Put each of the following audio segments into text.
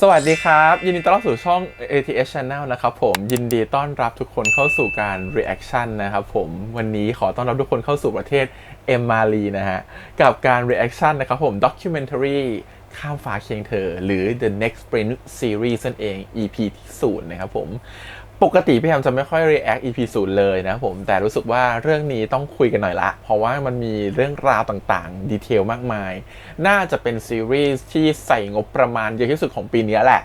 วัสดีครับยินดีต้อนรับสู่ช่อง ATS Channel นะครับผมยินดีต้อนรับทุกคนเข้าสู่การ reaction นะครับผมวันนี้ขอต้อนรับทุกคนเข้าสู่ประเทศเอมมาลีนะฮะกับการ reaction นะครับผม documentary ข้ามฟ้าเคียงเธอหรือ The Next Prince Series นั่นเอง EP ที่0นะครับผมปกติพี่แฮมจะไม่ค่อย react EP 0เลยนะครับผมแต่รู้สึกว่าเรื่องนี้ต้องคุยกันหน่อยละเพราะว่ามันมีเรื่องราวต่างๆดีเทลมากมายน่าจะเป็นซีรีส์ที่ใส่งบประมาณเยอะที่สุดของปีนี้แหละ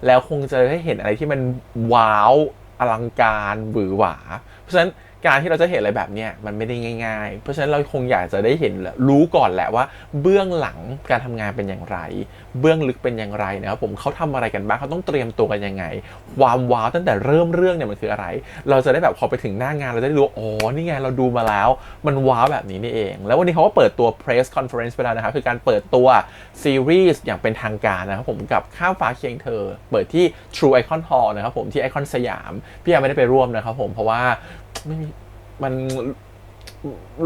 แล้วคงจะได้เห็นอะไรที่มันว้าวอลังการหวือหวาเพราะฉะนั้นการที่เราจะเห็นอะไรแบบนี้มันไม่ได้ง่ายๆเพราะฉะนั้นเราคงอยากจะได้เห็นรู้ก่อนแหละว่าเบื้องหลังการทำงานเป็นอย่างไรเบื้องลึกเป็นอย่างไรนะครับผมเขาทำอะไรกันบ้างเขาต้องเตรียมตัวกันยังไงความว้าวตั้งแต่เริ่มเรื่องเนี่ยมันคืออะไรเราจะได้แบบพอไปถึงหน้างานเราจะได้รู้อ๋อนี่ไงเราดูมาแล้วมันว้าวแบบนี้นี่เองแล้ววันนี้เขาก็เปิดตัว press conference ไปแล้วนะครับคือการเปิดตัวซีรีส์อย่างเป็นทางการนะครับผมกับข้ามฟ้าเคียงเธอเปิดที่ True Icon Hall นะครับผมที่ไอคอนสยามพี่ยังไม่ได้ไปร่วมนะครับผมเพราะว่าไม่มีมัน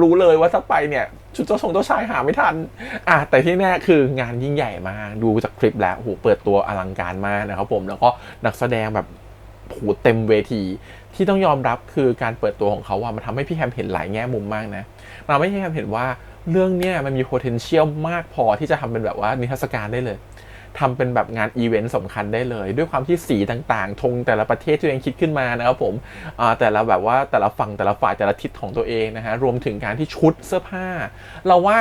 รู้เลยว่าถ้าไปเนี่ยชุดเจ้าชายหาไม่ทันแต่ที่แน่คืองานยิ่งใหญ่มากดูจากคลิปแล้วโอ้โหเปิดตัวอลังการมากนะครับผมแล้วก็นักแสดงแบบโหเต็มเวทีที่ต้องยอมรับคือการเปิดตัวของเขาว่ามันทำให้พี่แฮมเห็นหลายแง่มุมมากนะมันไม่ใช่แฮมเห็นว่าเรื่องเนี้ยมันมี potential มากพอที่จะทำเป็นแบบว่านิทรรศการได้เลยทำเป็นแบบงานอีเวนต์สำคัญได้เลยด้วยความที่สีต่างๆธงแต่ละประเทศที่ตัวเองคิดขึ้นมานะครับผมแต่ละแบบว่าแต่ละฝั่งแต่ละฝ่ายแต่ละทิศของตัวเองนะฮะรวมถึงการที่ชุดเสื้อผ้าเราว่า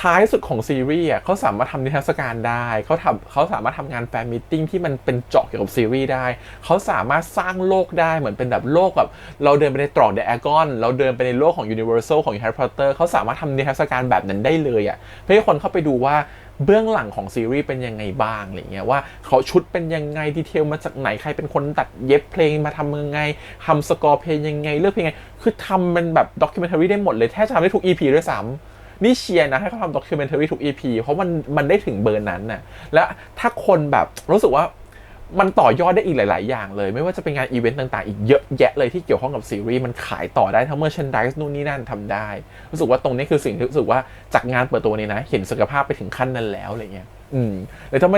ท้ายสุดของซีรีส์เขาสามารถทำนิทรรศการได้เขาสามารถทำงานแฟนมิทติ้งที่มันเป็นเจาะเกี่ยวกับซีรีส์ได้เขาสามารถสร้างโลกได้เหมือนเป็นแบบโลกแบบเราเดินไปในตรอกเดอะแอร์กอนเราเดินไปในโลกของ Universal ของ Harry Potter เขาสามารถทำนิทรรศการแบบนั้นได้เลยเพื่อให้คนเข้าไปดูว่าเบื้องหลังของซีรีส์เป็นยังไงบ้างอะไรเงี้ยว่าเขาชุดเป็นยังไงดีเทลมาจากไหนใครเป็นคนตัดเย็บเพลงมาทำยังไงทำสกอร์เพลงยังไงเลือกเพลงยังไงคือทำเป็นแบบด็อกิเมนทารีได้หมดเลยแทบจะทำได้ทุก EP ด้วยซ้ำนี่เชียร์นะให้เขาทำด็อกิเมนทารีทุก EP เพราะมันได้ถึงเบอร์นั้นน่ะและถ้าคนแบบรู้สึกว่ามันต่อยอดได้อีกหลายๆอย่างเลยไม่ว่าจะเป็นงานอีเวนต์ต่างๆอีกเยอะแยะเลยที่เกี่ยวข้องกับซีรีส์มันขายต่อได้ทั้งเมอร์แชนไดส์นู่นนี่นั่นทำได้รู้สึกว่าตรงนี้คือสิ่งที่รู้สึกว่าจากงานเปิดตัวนี้นะเห็นศักยภาพไปถึงขั้นนั้นแล้วอะไรเงี้ยและจะ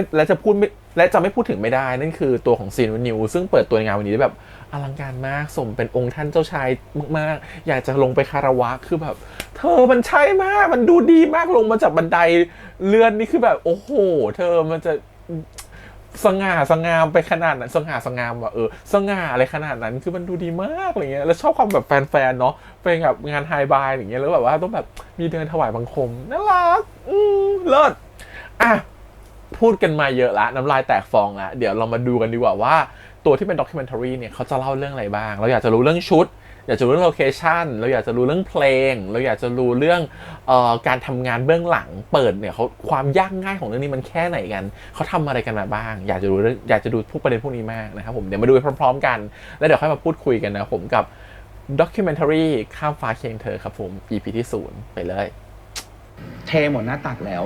ไม่พูดถึงไม่ได้นั่นคือตัวของซีนนิวซึ่งเปิดตัวงานวันนี้ได้แบบอลังการมากสมเป็นองค์ท่านเจ้าชายมากๆอยากจะลงไปคารวะคือแบบเธอมันใช่มากมันดูดีมากลงมาจากบันไดเลื่อนนี่คือแบบโอ้โหเธอมันจะสง่าไปขนาดนั้นสง่าว่ะสง่าอะไรขนาดนั้นคือมันดูดีมากอะไรเงี้ยแล้วชอบความแบบแฟนๆเนาะเป็นแบบงานไฮบายอย่างเงี้ยแล้วแบบว่าต้องแบบมีเดินถวายบังคมน่ารักเลิศพูดกันมาเยอะละน้ำลายแตกฟองละเดี๋ยวเรามาดูกันดีกว่าว่าตัวที่เป็นด็อกิเมนทารีเนี่ยเขาจะเล่าเรื่องอะไรบ้างเราอยากจะรู้เรื่องชุดอยากจะรู้เรื่องโลเคชั่นเราอยากจะรู้เรื่องเพลงเราอยากจะรู้เรื่องการทำงานเบื้องหลังเปิดเนี่ยเขาความยากง่ายของเรื่องนี้มันแค่ไหนกันเขาทำอะไรกันมาบ้างอยากจะดูพวกประเด็นพวกนี้มากนะครับผมเดี๋ยวมาดูไปพร้อมๆกันแล้วเดี๋ยวค่อยมาพูดคุยกันนะผมกับด็อกิเมนทารีข้ามฟ้าเคียงเธอครับผม EP ที่0ไปเลยเทหมดหน้าตักแล้ว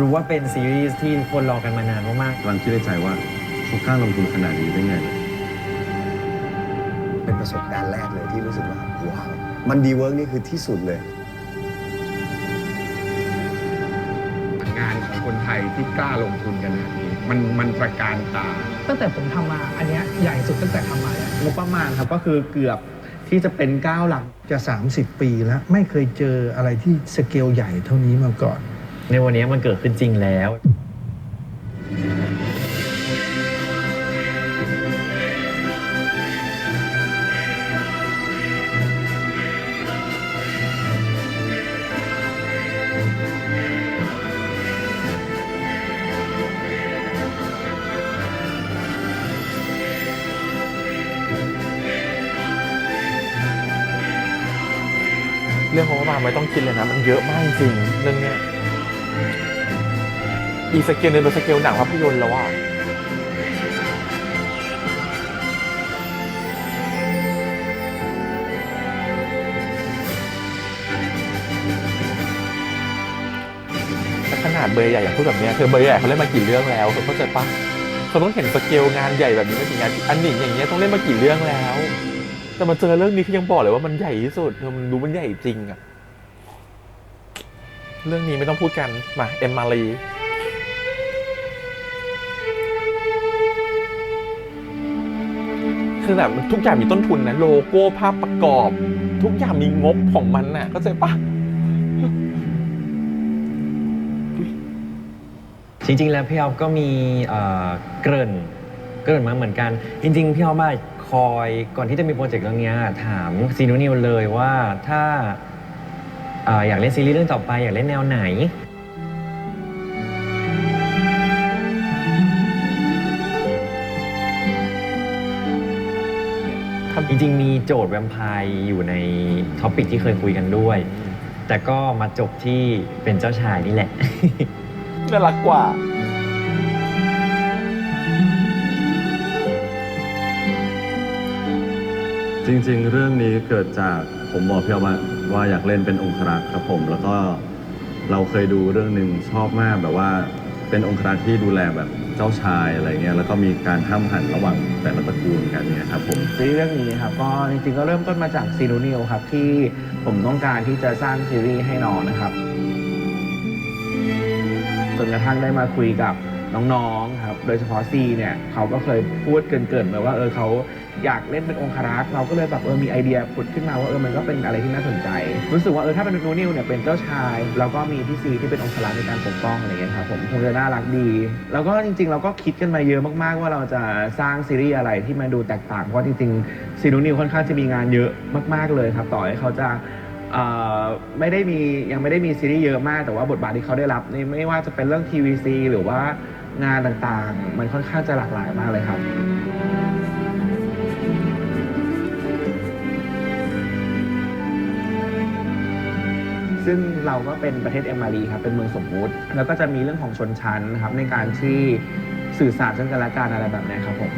รู้ว่าเป็นซีรีส์ที่คนรอกันมานานมากกำลังคิดในใจว่าเขากล้าลงทุนขนาดนี้ได้ไงเป็นประสบการณ์แรกเลยที่รู้สึกว่าว้าวมันดีเวิร์กนี่คือที่สุดเลยงานของคนไทยที่กล้าลงทุนขนาดนี้มันประการตาตั้งแต่ผมทำมาอันนี้ใหญ่สุดตั้งแต่ทำมาเลยงบประมาณครับก็คือเกือบที่จะเป็น9 หลักจะ30 ปีแล้วไม่เคยเจออะไรที่สเกลใหญ่เท่านี้มาก่อนในวันนี้มันเกิดขึ้นจริงแล้วเรื่องของประมาณไม่ต้องคิดเลยนะมันเยอะมากจริงเรื่องเนี้ยอีสเกลนึงเป็นสเกลหนังภาพยนตร์แล้วขนาดเบอร์ใหญ่อย่างพูดแบบนี้เธอเบอร์ใหญ่เขาเล่นมากี่เรื่องแล้วเธอเข้าใจปะเขาต้องเห็นสเกลงานใหญ่แบบนี้มากี่งานอันหนึ่งอย่างเงี้ยต้องเล่นมากี่เรื่องแล้ว แต่มาเจอเรื่องนี้คือยังบอกเลยว่ามันใหญ่ที่สุดมันรู้มันใหญ่จริงอะเรื่องนี้ไม่ต้องพูดกันมาเอมมารีคือแบบทุกอย่างมีต้นทุนนะโลโก้ภาพประกอบทุกอย่างมีงบของมันน่ะเข้าใจปะ จริงๆแล้วพี่อ๊อฟก็มีเกริ่นมาเหมือนกัน จริงๆพี่อ๊อฟคอยก่อนที่จะมีโปรเจกต์เรื่องนี้ถามซีนูนิวเลยว่าถ้าอยากเล่นซีรีส์เรื่องต่อไปอยากเล่นแนวไหนจริงๆมีโจทย์แวมไพร์อยู่ในท็อปิกที่เคยคุยกันด้วย แต่ก็มาจบที่เป็นเจ้าชายนี่แหละ น่ารักกว่า จริงๆ เรื่องนี้เกิดจากผมบอกพี่เอาว่าอยากเล่นเป็นองครักษ์ครับผมแล้วก็เราเคยดูเรื่องหนึ่งชอบมากแบบว่าเป็นองครักษ์ที่ดูแลแบบเจ้าชายอะไรเงี้ยแล้วก็มีการห้ามหันระหว่างแต่ละตระกูลกันเนี่ยครับผม ซีรีส์เรื่องนี้ครับก็จริงๆก็เริ่มต้นมาจากซีนูนิวครับที่ผมต้องการที่จะสร้างซีรีส์ให้น้องนะครับจนกระทั่งได้มาคุยกับน้องๆครับโดยเฉพาะซีเนี่ยเขาก็เคยพูดเกินๆไปว่าเขาอยากเล่นเป็นองครักษ์เราก็เลยแบบมีไอเดียผุดขึ้นมาว่ามันก็เป็นอะไรที่น่าสนใจรู้สึกว่าถ้าเป็นนูนิวเนี่ยเป็นเจ้าชายแล้วก็มีพี่ซีที่เป็นองครักษ์ในการปกป้องอะไรอย่างเงี้ยครับผมคงจะน่ารักดีแล้วก็จริงๆเราก็คิดกันมาเยอะมากๆว่าเราจะสร้างซีรีส์อะไรที่มันดูแตกต่างเพราะจริงๆซีนูนิวค่อนข้างจะมีงานเยอะมากๆเลยครับต่อให้เขาจะยังไม่ได้มีซีรีส์เยอะมากแต่ว่าบทบาทที่เขาได้รับนี่ไม่ว่าจะเป็นเรื่องทีวีซีหรือว่างานต่างๆมันค่อนข้างจะหลากหลายมากเลยครับซึ่งเราก็เป็นประเทศเอมารีครับเป็นเมืองสมมุติแล้วก็จะมีเรื่องของชนชั้นนะครับในการที่สื่อสารซึ่งกันและกันอะไรแบบนี้ครับผม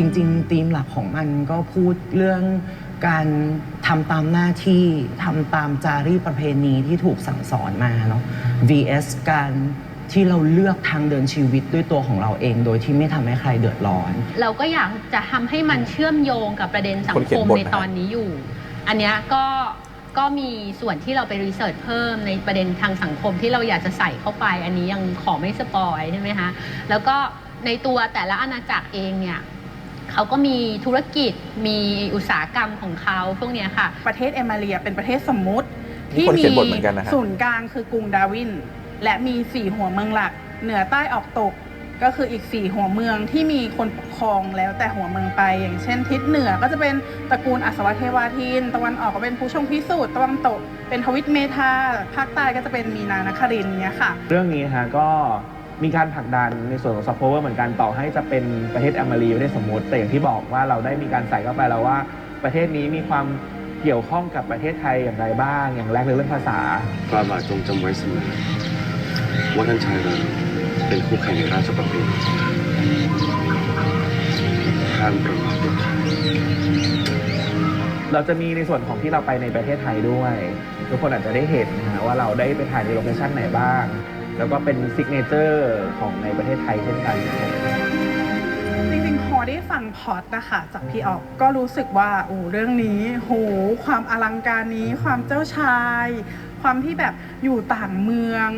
จริงๆธีมหลักของมันก็พูดเรื่องการทำตามหน้าที่ทำตามจารีตประเพณีที่ถูกสั่งสอนมาเนาะ vs การที่เราเลือกทางเดินชีวิตด้วยตัวของเราเองโดยที่ไม่ทำให้ใครเดือดร้อนเราก็อยากจะทำให้มันเชื่อมโยงกับประเด็นสังคมในตอนนี้อยู่อันเนี้ยก็มีส่วนที่เราไปรีเสิร์ชเพิ่มในประเด็นทางสังคมที่เราอยากจะใส่เข้าไปอันนี้ยังขอไม่สปอยใช่ไหมคะแล้วก็ในตัวแต่ละอาณาจักรเองเนี่ยเขาก็มีธุรกิจมีอุตสาหกรรมของเขาพวกนี้ค่ะประเทศเอมาเรียเป็นประเทศสมมุติที่มีศูนย์กลางคือกรุงดาวินและมี4หัวเมืองหลักเหนือใต้ออกตกก็คืออีก4หัวเมืองที่มีคนปกครองแล้วแต่หัวเมืองไปอย่างเช่นทิศเหนือก็จะเป็นตระกูลอัศวเทวาทินตะวันออกก็เป็นผู้ชงพิสูจน์ตะวันตกเป็นทวิตเมธาภาคใต้ก็จะเป็นมีนานครินทร์เนี้ยค่ะเรื่องนี้ฮะก็มีการผลักดันในส่วนของซอฟต์พาวเวอร์เหมือนกันต่อให้จะเป็นประเทศอเมริกาประเทศสมมติแต่อย่างที่บอกว่าเราได้มีการใส่เข้าไปแล้วว่าประเทศนี้มีความเกี่ยวข้องกับประเทศไทยอย่างไรบ้างอย่างแรกเลยเรื่องภาษาฝ่าบาทจงจำไว้เสมอว่าท่านชายเราเป็นคู่แข่งในราชประเพณีห้ามประมาทเด็ดขาดเราจะมีในส่วนของที่เราไปในประเทศไทยด้วยทุกคนอาจจะได้เห็นนะว่าเราได้ไปถ่ายในโลเคชั่นไหนบ้างแล้วก็เป็นซิกเนเจอร์ของในประเทศไทยเช่นกันจริงๆพอได้ฟังพอดนะคะจากพี่ออกก็รู้สึกว่าเรื่องนี้ความอลังการนี้ความเจ้าชายความที่แบบอยู่ต่างเมือง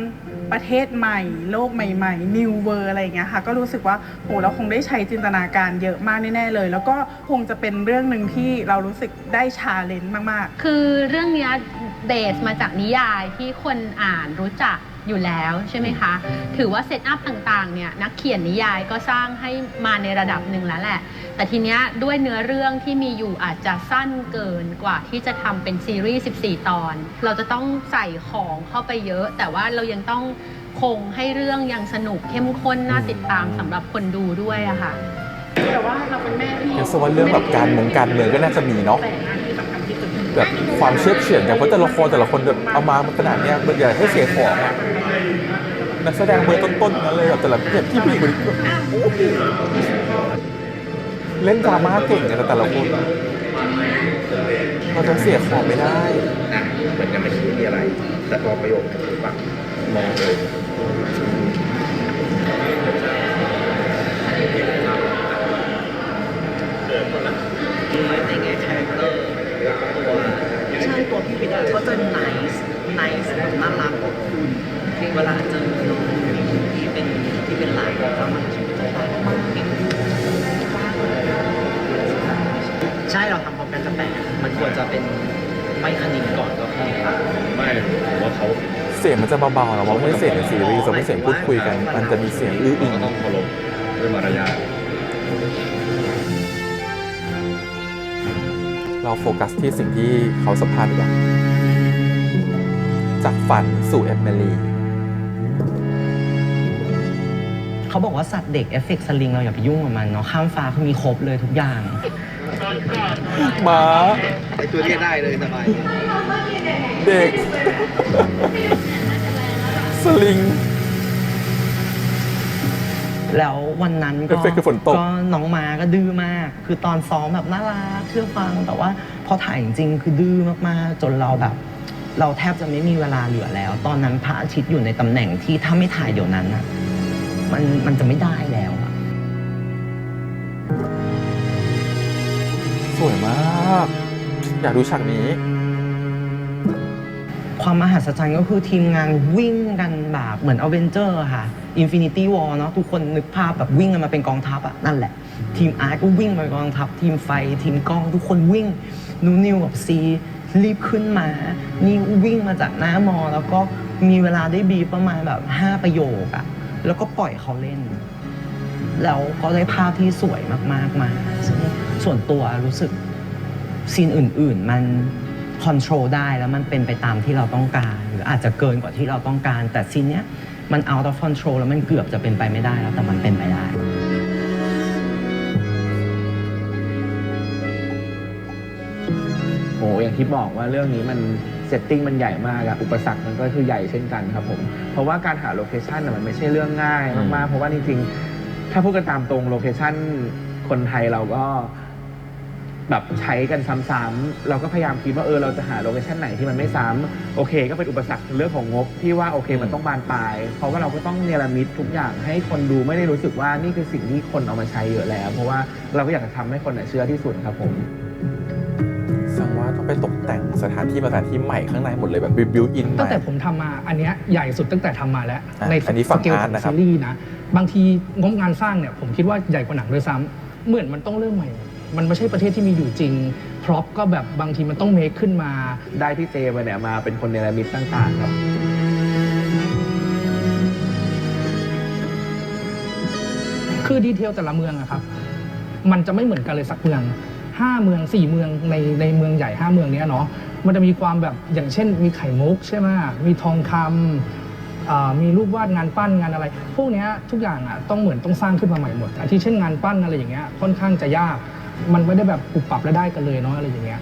ประเทศใหม่โลกใหม่ๆ New World อะไรอย่างเงี้ยค่ะก็รู้สึกว่าเราคงได้ใช้จินตนาการเยอะมากแน่ๆเลยแล้วก็คงจะเป็นเรื่องหนึ่งที่เรารู้สึกได้ชาเลนจ์มากๆคือเรื่องนี้เบสมาจากนิยายที่คนอ่านรู้จักอยู่แล้วใช่ไหมคะถือว่าเซตอัพต่างๆเนี่ยนักเขียนนิยายก็สร้างให้มาในระดับหนึ่งแล้วแหละแต่ทีเนี้ยด้วยเนื้อเรื่องที่มีอยู่อาจจะสั้นเกินกว่าที่จะทำเป็นซีรีส์14 ตอนเราจะต้องใส่ของเข้าไปเยอะแต่ว่าเรายังต้องคงให้เรื่องยังสนุกเข้มข้นน่าติดตามสำหรับคนดูด้วยอะค่ะแต่ว่าเราเป็นแม่ที่สวัสดิ์เรื่องแบบการเมืองก็น่าจะมีเนาะแบบความเชื่อเฉื่อยกันเพราะแต่ละคนแบบเอามาขนาดเนี้ยมันอย่าให้เสียของอ่ะ นักแสดงเบอร์ต้นๆนั้นเลยแบบแต่ละแบบที่ผู้หญิงคนนี้แบบโอ้โหเล่นดราม่าเก่งกันแต่ละคนเราจะเสียของไม่ได้ เหมือนกันไม่คิดมีอะไร แต่พอประโยคถูกปะมองเลยในแง่คาแรคเตอร์ใช่ตัวพี่วิดาก็จะ nice แบบน่ารักอบอุ่นเวลาเจอน้องที่เป็นหลานของเรามันจะน่ารักมากเอ็นดูใช่เราทำพร้อมกันจะแปลกมันควรจะเป็นไม่คณิงก่อนก็คือไม่ผมว่าเขา เสียงมันจะเบาๆนะเพราะไม่ใช่เสียงในซีรีส์สมมติเสียงพูดคุยกันมันจะมีเสียงอื้ออึง ต้องเคารพด้วยมารยาท เราโฟกัสที่สิ่งที่เขาสัมภาษณ์ดีกว่าจากฝันสู่เอมิลี เขาบอกว่าสัตว์เด็กเอฟเฟกต์สลิงเราอย่าไปยุ่งกับมันเนาะข้ามฟ้าคือมีครบเลยทุกอย่าง หมา ไอตัวเรียกได้เลยสบาย เด็ก สลิง แล้ววันนั้นก็ คือฝนตก ก็น้องมาก็ดื้อมาก คือตอนซ้อมแบบน่ารักเชื่อฟังแต่ว่าพอถ่ายจริงๆคือดื้อมากๆจนเราแบบ เราแทบจะไม่มีเวลาเหลือแล้ว ตอนนั้นพระอาทิตย์อยู่ในตำแหน่งที่ถ้าไม่ถ่ายเดี๋ยวนั้นอ่ะมันจะไม่ได้แล้วอะ สวยมาก อยากดูฉากนี้ ความมหัศจรรย์ก็คือทีมงานวิ่งกันแบบเหมือนอเวนเจอร์ค่ะ Infinity War เนาะทุกคนนึกภาพแบบวิ่งกันมาเป็นกองทัพอะนั่นแหละ ทีมอาร์ตก็วิ่งมาเป็นกองทัพทีมไฟทีมกล้องทุกคนวิ่งนิวกับซีรีบขึ้นมานี่วิ่งมาจากหน้ามอแล้วก็มีเวลาได้บีบประมาณแบบ5 ประโยคอะแล้วก็ปล่อยเขาเล่น แล้วก็ได้ภาพที่สวยมากๆมาซึ่งส่วนตัวรู้สึกซีนอื่นๆมันคอนโทรลได้แล้วมันเป็นไปตามที่เราต้องการหรืออาจจะเกินกว่าที่เราต้องการแต่ซีนเนี้ยมัน out of control แล้วมันเกือบจะเป็นไปไม่ได้แล้วแต่มันเป็นไปได้ โอ้อย่างที่บอกว่าเรื่องนี้มันเซตติ้งมันใหญ่มากอะอุปสรรคมันก็คือใหญ่เช่นกันครับผมเพราะว่าการหาโลเคชันมันไม่ใช่เรื่องง่ายมากๆเพราะว่าจริงๆถ้าพูดกันตามตรงโลเคชันคนไทยเราก็แบบใช้กันซ้ำๆเราก็พยายามคิดว่าเราจะหาโลเคชันไหนที่มันไม่ซ้ำโอเคก็เป็นอุปสรรคเรื่องของงบที่ว่าโอเคมันต้องบานปลายเพราะว่าเราก็ต้องเนรมิตทุกอย่างให้คนดูไม่ได้รู้สึกว่านี่คือสิ่งที่คนเอามาใช้เยอะแล้วเพราะว่าเราก็อยากจะทำให้คนเชื่อที่สุดครับผม สังว่าต้องไปตกแต่งสถานที่ใหม่ข้างในหมดเลยแบบบิวอิน ตั้งแต่ผมทำมาอันเนี้ยใหญ่สุดตั้งแต่ทำมาแล้วใน อันนี้ฝั่ง สเกล อาร์ต ของ นะครับ ซีรีส์นะบางทีงบงานสร้างเนี่ยผมคิดว่าใหญ่กว่าหนังด้วยซ้ำเหมือนมันต้องเริ่มใหม่มันไม่ใช่ประเทศที่มีอยู่จริงพร็อพก็แบบบางทีมันต้องเมคขึ้นมา ได้พี่เจมาเนี่ยมาเป็นคนเนรมิตต่างๆครับ คือดีเทลแต่ละเมืองอะครับมันจะไม่เหมือนกันเลยสักเมือง5 เมือง 4 เมืองในเมืองใหญ่5 เมืองนี้เนาะมันจะมีความแบบอย่างเช่นมีไข่มุกใช่ไหมมีทองคำมีรูปวาดงานปั้นงานอะไร พวกนี้ทุกอย่างอะต้องสร้างขึ้นมาใหม่หมดอาทิเช่นงานปั้นอะไรอย่างเงี้ยค่อนข้างจะยากมันไม่ได้แบบปรับแล้วได้กันเลยเนาะอะไรอย่างเงี้ย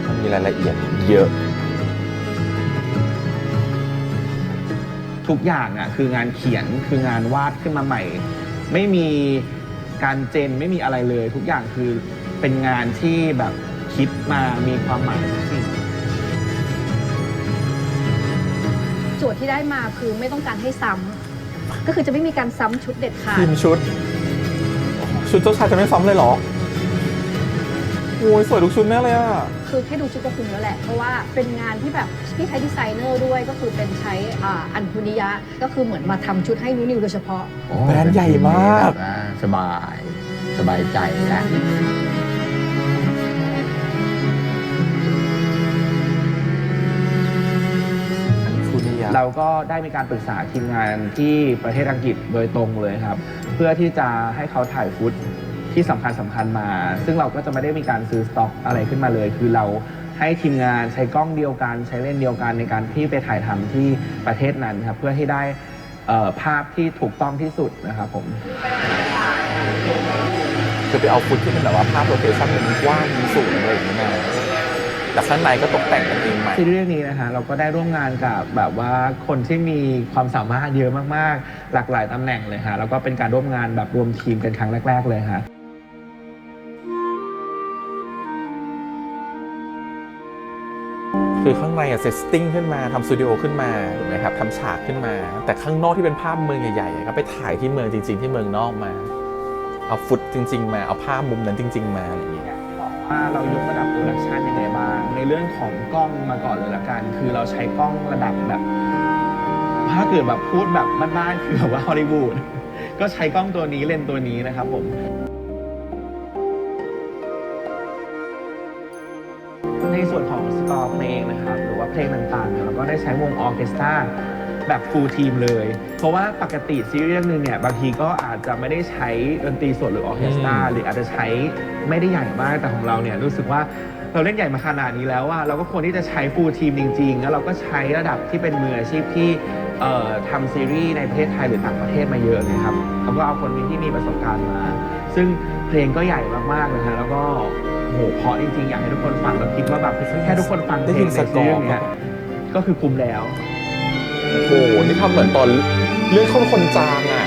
มันมีรายละเอียดเยอะ ทุกอย่างอ่ะคืองานเขียนคืองานวาดขึ้นมาใหม่ ไม่มีการเจนไม่มีอะไรเลย ทุกอย่างคือเป็นงานที่แบบคิดมามีความหมายทุกสิ่ง โจทย์ที่ได้มาคือไม่ต้องการให้ซ้ำก็คือจะไม่มีการซ้ำชุดเด็ดขาด ทีมชุดเจ้าชายจะไม่ซ้ำเลยเหรอโอ้ยสวยทุกชุดแน่เลยอ่ะ คือแค่ดูชุดก็คุ้มแล้วแหละเพราะว่าเป็นงานที่แบบที่ใช้ดีไซเนอร์ด้วยก็คือเป็นใช้อัญพุนิยะก็คือเหมือนมาทำชุดให้นุนิวโดยเฉพาะ แบรนด์ใหญ่มาก สบายใจแล้ว เราก็ได้มีการปรึกษาทีมงานที่ประเทศอังกฤษโดยตรงเลยครับเพื่อที่จะให้เขาถ่ายฟุตที่สำคัญมา ซึ่งเราก็จะไม่ได้มีการซื้อสต็อกอะไรขึ้นมาเลย คือเราให้ทีมงานใช้กล้องเดียวกันใช้เลนส์เดียวกันในการที่ไปถ่ายทำที่ประเทศนั้นครับเพื่อให้ได้ภาพที่ถูกต้องที่สุดนะครับผม คือไปเอาฟุตที่เป็นแบบว่าภาพโลเคชั่นมันกว้างมันสูงอะไรอย่างเงี้ยมา แต่ข้างในก็ตกแต่งกันเองใหม่ ซีรีส์เรื่องนี้นะฮะเราก็ได้ร่วมงานกับแบบว่าคนที่มีความสามารถเยอะมากๆหลากหลายตำแหน่งเลยฮะแล้วก็เป็นการร่วมงานแบบรวมทีมกันครั้งแรกๆเลยฮะ คือข้างในเซตติ้งขึ้นมาทำสตูดิโอขึ้นมาถูกไหมครับทำฉากขึ้นมาแต่ข้างนอกที่เป็นภาพเมืองใหญ่ๆก็ไปถ่ายที่เมืองจริงๆที่เมืองนอกมาเอาฟุตจริงๆมาเอาภาพมุมนั้นจริงๆมาอะไรอย่างเงี้ย ว่าเรายกระดับโปรดักชันยังไงบ้างในเรื่องของกล้องมาก่อนเลยละกันคือเราใช้กล้องระดับแบบถ้าเกิดแบบพูดแบบบ้านๆคือแบบว่าฮอลลีวูดก็ใช้กล้องตัวนี้เลนส์ตัวนี้นะครับผมในส่วนของสกอร์เพลงนะครับหรือว่าเพลงต่างๆเราก็ได้ใช้วงออร์เคสตราแบบฟูลทีมเลยเพราะว่าปกติซีรีส์เรื่องนึงเนี่ยบางทีก็อาจจะไม่ได้ใช้ดนตรีสดหรือออร์เคสตราหรืออาจจะใช้ไม่ได้ใหญ่มากแต่ของเราเนี่ยรู้สึกว่าเราเล่นใหญ่มาขนาดนี้แล้วว่าเราก็ควรที่จะใช้ฟูลทีมจริงๆแล้วเราก็ใช้ระดับที่เป็นมืออาชีพที่ทำซีรีส์ในประเทศไทยหรือต่างประเทศมาเยอะเลยครับแล้วก็เอาคนที่มีประสบการณ์มาซึ่งเพลงก็ใหญ่มากๆเลยฮะแล้วก็โหเพราะจริงๆอยากให้ทุกคนฟังแล้วคิดว่าแบบแค่ทุกคนฟังเพลงในซีรีส์นี้ก็คือคุ้มแล้วโอ้โหนี่ทำเหมือนตอนเรื่องคนจางอ่ะ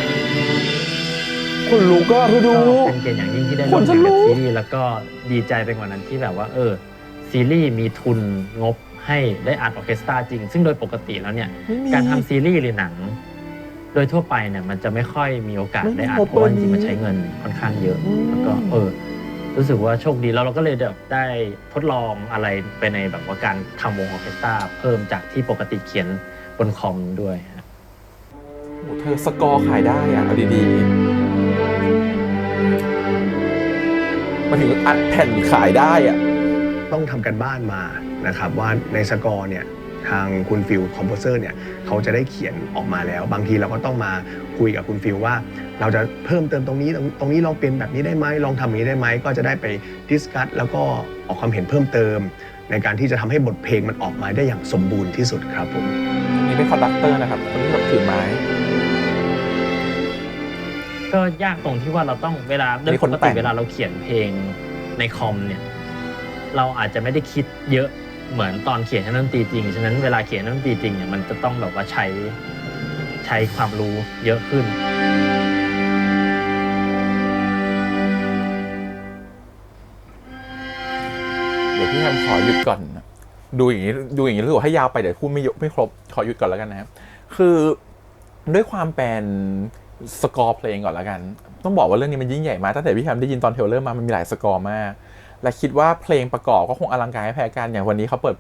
คนรู้ก็ดูเป็นเกียรติอย่างยิ่งที่ได้ร่วมงานกับซีรีส์แล้วก็ดีใจไปกว่านั้นที่แบบว่าซีรีส์มีทุนงบให้ได้อัดออร์เคสตราจริงซึ่งโดยปกติแล้วเนี่ยการทำซีรีส์หรือหนังโดยทั่วไปเนี่ยมันจะไม่ค่อยมีโอกาสได้อัดเพราะว่าจริงๆมันใช้เงินค่อนข้างเยอะแล้วก็รู้สึกว่าโชคดีแล้วเราก็เลยแบบได้ทดลองอะไรไปในแบบว่าการทำวงออร์เคสตราเพิ่มจากที่ปกติเขียนบนคอมด้วยโอ้เธอสกอร์ขายได้อ่ะเอาดีๆมาถึงอัดแผ่นขายได้อ่ะต้องทำกันบ้านมานะครับว่าในสกอร์เนี่ยทางคุณฟิลคอมโพเซอร์เนี่ยเขาจะได้เขียนออกมาแล้วบางทีเราก็ต้องมาคุยกับคุณฟิลว่าเราจะเพิ่มเติมตรงนี้ลองเป็นแบบนี้ได้ไหมลองทำอย่างนี้ได้ไหมก็จะได้ไปดิสคัสแล้วก็ออกความเห็นเพิ่มเติมในการที่จะทำให้บทเพลงมันออกมาได้อย่างสมบูรณ์ที่สุดครับผมนี่เป็นคอนดักเตอร์นะครับคนที่แบบถือไม้ก็ยากตรงที่ว่าเราต้องเวลาโดยปกติเวลาเราเขียนเพลงในคอมเนี่ยเราอาจจะไม่ได้คิดเยอะเหมือนตอนเขียนดนตรีจริงฉะนั้นเวลาเขียนดนตรีจริงเนี่ยมันจะต้องแบบว่าใช้ความรู้เยอะขึ้นเดี๋ยวพี่แฮมขอหยุดก่อนดูอย่างนี้รู้สึกว่าให้ยาวไปเดี๋ยวพูดไม่ครบขอหยุดก่อนแล้วกันนะครับคือด้วยความเป็นสกอร์เพลงก่อนแล้วกันต้องบอกว่าเรื่องนี้มันยิ่งใหญ่มากตั้งแต่พี่แฮมได้ยินตอนเทรลเลอร์มามันมีหลายสกอร์มากและคิดว่าเพลงประกอบก็คงอลังการไม่แพ้กันอย่างวันนี้เขาเปิ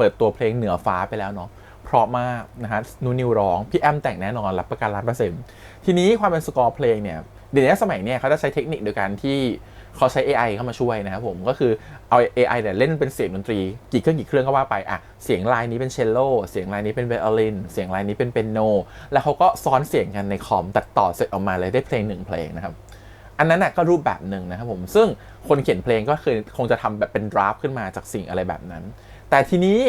ดตัวเพลงเหนือฟ้าไปแล้วเนาะเพราะมากนะฮะนูนิวร้องพี่แอมแต่งแน่นอนรับประกัน100%ทีนี้ความเป็นสกอร์เพลงเนี่ยเดี๋ยวนี้สมัยเนี่ยเขาจะใช้เทคนิคโดยการที่เขาใช้ AI เข้ามาช่วยนะครับผมก็คือเอา AI เนี่ยเล่นเป็นเสียงดนตรีกี่เครื่องก็ว่าไปอ่ะเสียงลายนี้เป็นเชลโลเสียงลายนี้เป็นไวโอลินเสียงลายนี้เป็นเปียโนแล้วเขาก็ซ้อนเสียงกันในคอมตัดต่อเสร็จออกมาเลยได้เพลง1เพลงนะครับอันนั้นก็รูปแบบหนึ่งนะครับผมซึ่งคนเขียนเพลงก็คือคงจะทำแบบเป็นดราฟขึ้นมาจากสิ่งอะไรแบบนั้นแต่ทีนี้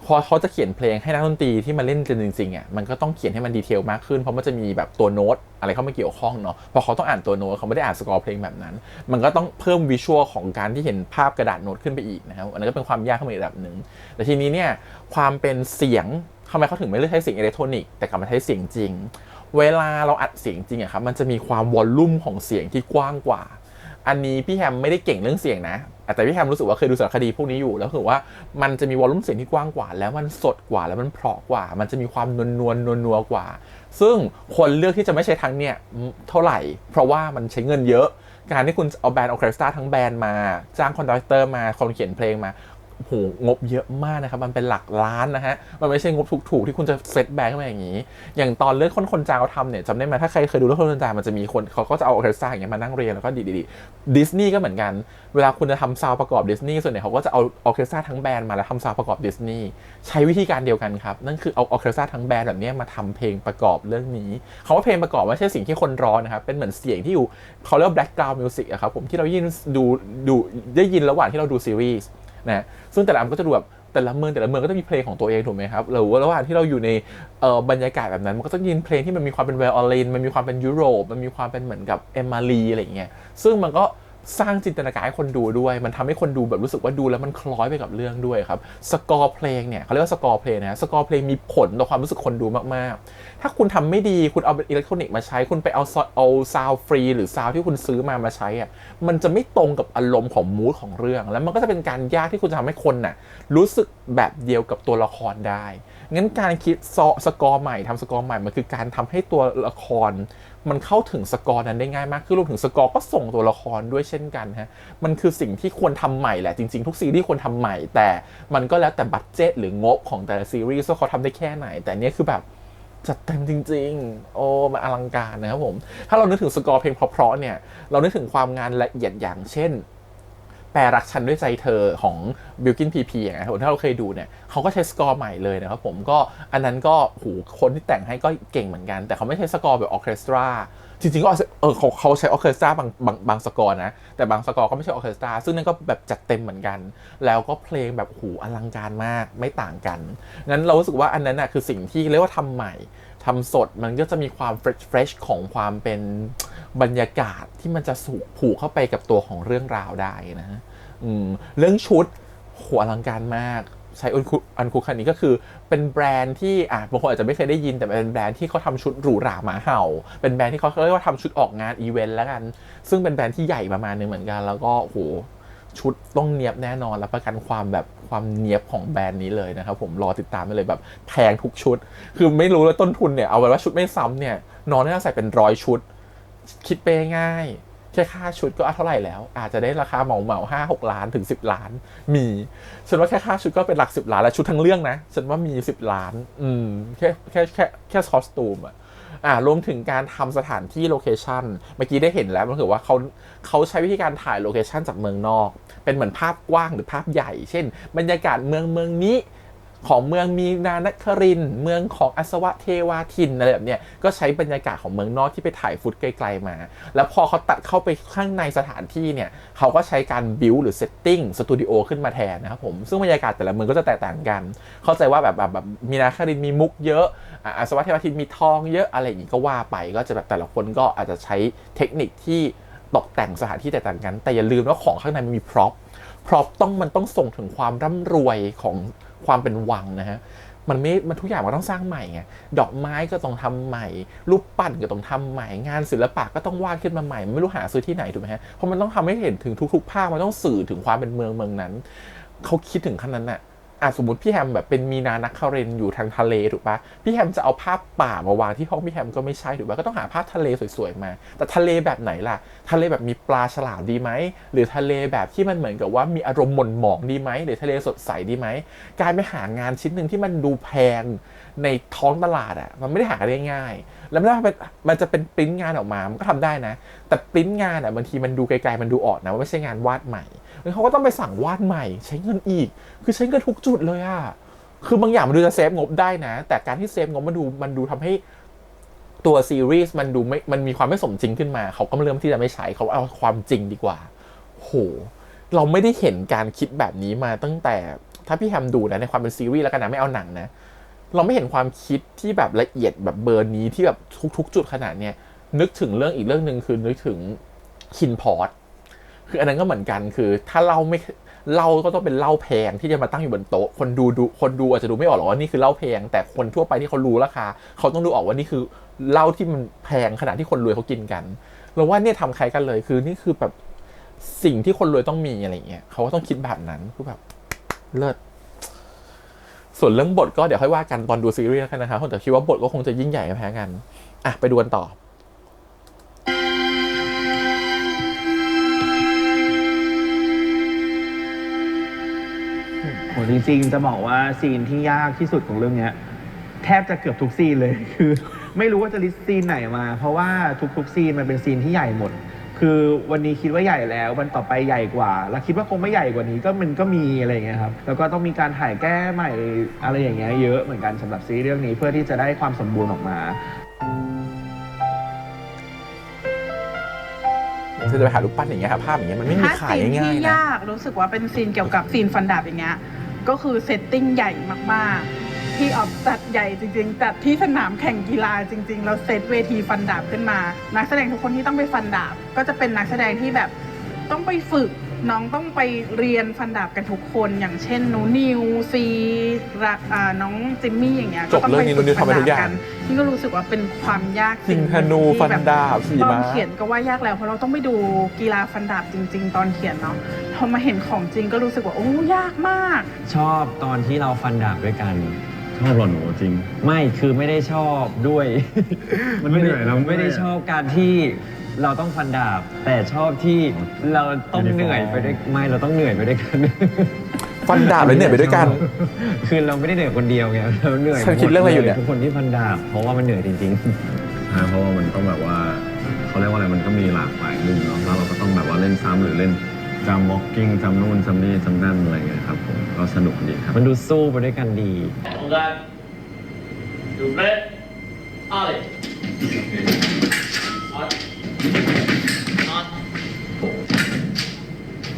พอเขาจะเขียนเพลงให้นักดนตรีที่มาเล่นกันจริงๆอ่ะมันก็ต้องเขียนให้มันดีเทลมากขึ้นเพราะมันจะมีแบบตัวโน้ตอะไรเข้ามาเกี่ยวข้องเนาะพอเขาต้องอ่านตัวโน้ตเขาไม่ได้อ่านสกอร์เพลงแบบนั้นมันก็ต้องเพิ่มวิชวลของการที่เห็นภาพกระดาษโน้ตขึ้นไปอีกนะครับอันนั้นก็เป็นความยากขึ้นมาอีกระดับนึงแต่ทีนี้เนี่ยความเป็นเสียงทำไมเขาถึงไม่เลือกใช้เสียงอิเล็กทรอนิกส์แต่กลับมาใช้เสียงจริงเวลาเราอัดเสียงจริงอะครับมันจะมีความวอลลุ่มของเสียงที่กว้างกว่าอันนี้พี่แฮมไม่ได้เก่งเรื่องเสียงนะแต่พี่แฮมรู้สึกว่าเคยดูสารคดีพวกนี้อยู่แล้วคือว่ามันจะมีวอลลุ่มเสียงที่กว้างกว่าแล้วมันสดกว่าแล้วมันเพราะกว่ามันจะมีความนัวกว่าซึ่งคนเลือกที่จะไม่ใช้ทั้งเนี่ยเท่าไหร่เพราะว่ามันใช้เงินเยอะการที่คุณเอาแบรนด์ออร์เคสตราทั้งแบรนด์มาจ้างคอนดักเตอร์มาคนเขียนเพลงมาโหงบเยอะมากนะครับมันเป็นหลักล้านนะฮะมันไม่ใช่งบถูกๆที่คุณจะเซตแบงค์ขึ้นมาอย่างนี้อย่างตอนเลือดคนจางเขาทำเนี่ยจำได้ไหมถ้าใครเคยดูเลือดคนจางมันจะมีคนเขาก็จะเอาออร์เคสตราอย่างเงี้ยมานั่งเรียนแล้วก็ดีดิสนีย์ก็เหมือนกันเวลาคุณจะทำซาวด์ประกอบดิสนีย์ส่วนใหญ่เขาก็จะเอาออร์เคสตราทั้งแบรนด์มาแล้วทำซาวด์ประกอบดิสนีย์ใช้วิธีการเดียวกันครับนั่นคือเอาออร์เคสตราทั้งแบรนด์แบบนี้มาทำเพลงประกอบเรื่องนี้คำว่าเพลงประกอบไม่ใช่สิ่งที่คนร้องนะครับเป็นเหมือนเสียงที่อยู่เขาเรียกว่า background music อะครับผมที่เราได้ยินระหว่างที่เราดูซีรีส์นะซึ่งแต่ละอันก็จะดูแบบแต่ละเมืองก็จะมีเพลงของตัวเองถูกไหมครับหรือว่าระหว่างที่เราอยู่ในบรรยากาศแบบนั้นมันก็จะยินเพลงที่มันมีความเป็นไวโอลินมันมีความเป็นยุโรปมันมีความเป็นเหมือนกับเอมมารีอะไรอย่างเงี้ยซึ่งมันก็ สร้างจินตนาการให้คนดูด้วยมันทำให้คนดูแบบรู้สึกว่าดูแล้วมันคล้อยไปกับเรื่องด้วยครับสกอร์เพลงเนี่ยเขาเรียกว่าสกอร์เพลงนะสกอร์เพลงมีผลต่อความรู้สึกคนดูมากๆถ้าคุณทำไม่ดีคุณเอาอิเล็กทรอนิกส์มาใช้คุณไปเอาซาวด์ฟรีหรือซาวด์ที่คุณซื้อมาใช้อ่ะมันจะไม่ตรงกับอารมณ์ของมูดของเรื่องแล้วมันก็จะเป็นการยากที่คุณจะทำให้คนน่ะรู้สึกแบบเดียวกับตัวละครได้งั้นการคิดสกอร์ใหม่ทำสกอร์ใหม่มันคือการทำให้ตัวละครมันเข้าถึงสกอร์นั้นได้ง่ายมากขึ้นรวมถึงสกอร์ก็ส่งตัวละครด้วยเช่นกันฮะมันคือสิ่งที่ควรทำใหม่แหละจริงๆทุกซีรีส์ควรทำใหม่แต่มันก็แล้วแต่บัดเจ็ตหรืองบของแต่ละซีรีส์ว่าเขาทำได้แค่ไหนแต่เนี้ยคือแบบจัดเต็มจริงๆโอ้มันอลังการนะครับผมถ้าเรานึกถึงสกอร์เพลงเพราะๆเนี่ยเรานึกถึงความงานละเอียดอย่างเช่นแปรรักฉันด้วยใจเธอของบิลกินพีพีอย่างเงี้ยถ้าเราเคยดูเนี่ยเขาก็ใช้สกอร์ใหม่เลยนะครับผมก็อันนั้นก็คนที่แต่งให้ก็เก่งเหมือนกันแต่เขาไม่ใช้สกอร์แบบออเคสตราจริงๆก็เขาใช้ออเคสตราบางสกอร์นะแต่บางสกอร์ก็ไม่ใช่ออเคสตราซึ่งนั่นก็แบบจัดเต็มเหมือนกันแล้วก็เพลงแบบอลังการมากไม่ต่างกันงั้นเรารู้สึกว่าอันนั้นน่ะคือสิ่งที่เรียกว่าทำใหม่ทำสดมันก็จะมีความเฟรชของความเป็นบรรยากาศที่มันจะผูกเข้าไปกับตัวของเรื่องราวได้นะเรื่องชุดอลังการมากใช้อันคุคันนี้ก็คือเป็นแบรนด์ที่บางคนอาจจะไม่เคยได้ยินแต่เป็นแบรนด์ที่เขาทำชุดหรูหราหมาเห่าเป็นแบรนด์ที่เขาเรียกว่าทำชุดออกงานอีเวนต์แล้วกันซึ่งเป็นแบรนด์ที่ใหญ่ประมาณนึงเหมือนกันแล้วก็ชุดต้องเนียบแน่นอนรับประกันความเนียบของแบรนด์นี้เลยนะครับผมรอติดตามไปเลยแบบแพงทุกชุดคือไม่รู้เลยต้นทุนเนี่ยเอาไว้ว่าชุดไม่ซ้ำเนี่ยน้องน่าจะใส่เป็น100 ชุดคิดไปง่ายแค่ค่าชุดก็เท่าไหร่แล้วอาจจะได้ราคาเหมา5-6 ล้านถึง10 ล้านมีฉันว่าแค่ค่าชุดก็เป็นหลัก10 ล้านแล้วชุดทั้งเรื่องนะฉันว่ามี10 ล้านแค่คอสตูมรวมถึงการทำสถานที่โลเคชั่นเมื่อกี้ได้เห็นแล้วมันคือว่าเขาใช้วิธีการถ่ายโลเคชั่นจากเมืองนอกเป็นเหมือนภาพกว้างหรือภาพใหญ่เช่นบรรยากาศเมืองนี้ของเมืองมีนานครินทร์เมืองของอัศวะเทวาทินอะไรแบบเนี้ยก็ใช้บรรยากาศของเมืองนอกที่ไปถ่ายฟุตไกลๆมาแล้วพอเขาตัดเข้าไปข้างในสถานที่เนี่ยเขาก็ใช้การบิวหรือเซตติ้งสตูดิโอขึ้นมาแทนนะครับผมซึ่งบรรยากาศแต่ละเมืองก็จะแตกต่างกันเข้าใจว่าแบบมีนาครินทร์มีมุกเยอะอัศวะเทวาทินมีทองเยอะอะไรอย่างงี้ก็ว่าไปก็จะแบบแต่ละคนก็อาจจะใช้เทคนิคที่ตกแต่งสถานที่แตกต่างกันแต่อย่าลืมว่าของข้างในมันมีพร็อพมันต้องส่งถึงความร่ำรวยของความเป็นวังนะฮะมันทุกอย่างมันต้องสร้างใหม่ไงดอกไม้ก็ต้องทำใหม่รูปปั้นก็ต้องทำใหม่งานศิลปะก็ต้องวาดขึ้นมาใหม่ไม่รู้หาซื้อที่ไหนถูกไหมฮะเพราะมันต้องทำให้เห็นถึงทุกภาคมันต้องสื่อถึงความเป็นเมืองนั้นเขาคิดถึงขั้นนั้นน่ะสมมติพี่แฮมแบบเป็นมีนานครินทร์อยู่ทางทะเลถูกปะพี่แฮมจะเอาภาพป่ามาวางที่ห้องพี่แฮมก็ไม่ใช่ถูกปะก็ต้องหาภาพทะเลสวยๆมาแต่ทะเลแบบไหนล่ะทะเลแบบมีปลาฉลามดีไหมหรือทะเลแบบที่มันเหมือนกับว่ามีอารมณ์หม่นหมองดีไหมหรือทะเลสดใสดีไหมการไปหางานชิ้นหนึ่งที่มันดูแพงในท้องตลาดมันไม่ได้หาได้ง่ายแล้วมันจะเป็นปริ้นงานออกมามันก็ทำได้นะแต่ปริ้นงานบางทีมันดูไกลๆมันดูออกนะว่าไม่ใช่งานวาดใหม่เขาก็ต้องไปสั่งวาดใหม่ใช้เงินอีกคือใช้เงินทุกจุดเลยคือบางอย่างมันดูจะเซฟงบได้นะแต่การที่เซฟงบมันดูทำให้ตัวซีรีส์มันมีความไม่สมจริงขึ้นมาเขาก็เริ่มที่จะไม่ใช้เขาเอาความจริงดีกว่าเราไม่ได้เห็นการคิดแบบนี้มาตั้งแต่ถ้าพี่แฮมดูนะในความเป็นซีรีส์แล้วกันนะไม่เอาหนังนะเราไม่เห็นความคิดที่แบบละเอียดแบบเบอร์นี้ที่แบบทุกจุดขนาดเนี้ยนึกถึงเรื่องอีกเรื่องนึงคือนึกถึงคินพอร์ตคืออันนั้นก็เหมือนกันคือถ้าเราไม่เหล้าก็ต้องเป็นเหล้าแพงที่จะมาตั้งอยู่บนโต๊ะคนดูอาจจะดูไม่ออกหรอกว่านี่คือเหล้าแพงแต่คนทั่วไปที่เขารู้ราคาเขาต้องดูออกว่านี่คือเหล้าที่มันแพงขนาดที่คนรวยเขากินกันเราว่าเนี่ยทำใครกันเลยคือนี่คือแบบสิ่งที่คนรวยต้องมีอะไรเงี้ยเขาก็ต้องคิดแบบนั้นคือแบบเลิศส่วนเรื่องบทก็เดี๋ยวค่อยว่ากันตอนดูซีรีส์กันนะครับแต่คิดว่าบทก็คงจะยิ่งใหญ่ไม่แพ้กันไปดูกันต่อจริงๆจะบอกว่าซีนที่ยากที่สุดของเรื่องนี้แทบจะเกือบทุกซีนเลยคือไม่รู้ว่าจะลิสต์ซีนไหนมาเพราะว่าทุกซีนมันเป็นซีนที่ใหญ่หมดคือวันนี้คิดว่าใหญ่แล้ววันต่อไปใหญ่กว่าแล้วคิดว่าคงไม่ใหญ่กว่านี้ก็มันก็มีอะไรอย่างเงี้ยครับแล้วก็ต้องมีการถ่ายแก้ใหม่อะไรอย่างเงี้ยเยอะเหมือนกันสำหรับซีรีส์เรื่องนี้เพื่อที่จะได้ความสมบูรณ์ออกมาจะไปหารูปปั้นอย่างเงี้ยครับภาพอย่างเงี้ยมันไม่มีขายง่ายๆนะซีนที่ยากรู้สึกว่าเป็นซีนเกี่ยวกับซีนฟันดาบอย่างเงี้ยก็คือเซตติ้งใหญ่มากๆที่ออกจัดใหญ่จริงๆจัดที่สนามแข่งกีฬาจริงๆแล้วเซตเวทีฟันดาบขึ้นมานักแสดงทุกคนที่ต้องไปฟันดาบก็จะเป็นนักแสดงที่แบบ ต้องไปฝึกน้องต้องไปเรียนฟันดาบกันทุกคนอย่างเช่นหนูนิวซีน้องจิมมี่อย่างเงี้ย จบเรื่องนี้หนูนิวทำไปทุกอย่าง นี่ก็รู้สึกว่าเป็นความยาก ยิงธนูฟันดาบขี่ ตอน ม้า เขียนก็ว่ายากแล้วเพราะเราต้องไปดูกีฬาฟันดาบจริง ๆ ตอนเขียนเนาะพอมาเห็นของจริงก็รู้สึกว่าโอ้ยากมาก ชอบตอนที่เราฟันดาบด้วยกัน ชอบหรอหนูจริง ไม่คือไม่ได้ชอบด้วย มันเหนื่อยแล้ว ไม่ได้ชอบการที่เราต้องฟันดาบ แต่ชอบที่เราต้องเหนื่อยไปด้วยไม่เราต้องเหนื่อยไปด้วยกัน ฟันดาบเลยเหนื่อยไปด้วยกัน คือเราไม่ได้เหนื่อยคนเดียวไงเราเหนื่อย ฉันคิดเรื่องอะไรอยู่เนี่ย ทุกคนที่ฟันดาบเพราะว่ามันเหนื่อยจริง เพราะว่ามันต้องแบบว่าเขาเรียกว่าอะไรมันก็มีหลากหลายมุมเนาะแล้วเราก็ต้องแบบว่าเล่นซ้ำหรือเล่นจำ walking จำนู่นจำนี่จำนั่นอะไรเงี้ยครับผมก็สนุกดีครับ มันดูสู้ไปด้วยกันดี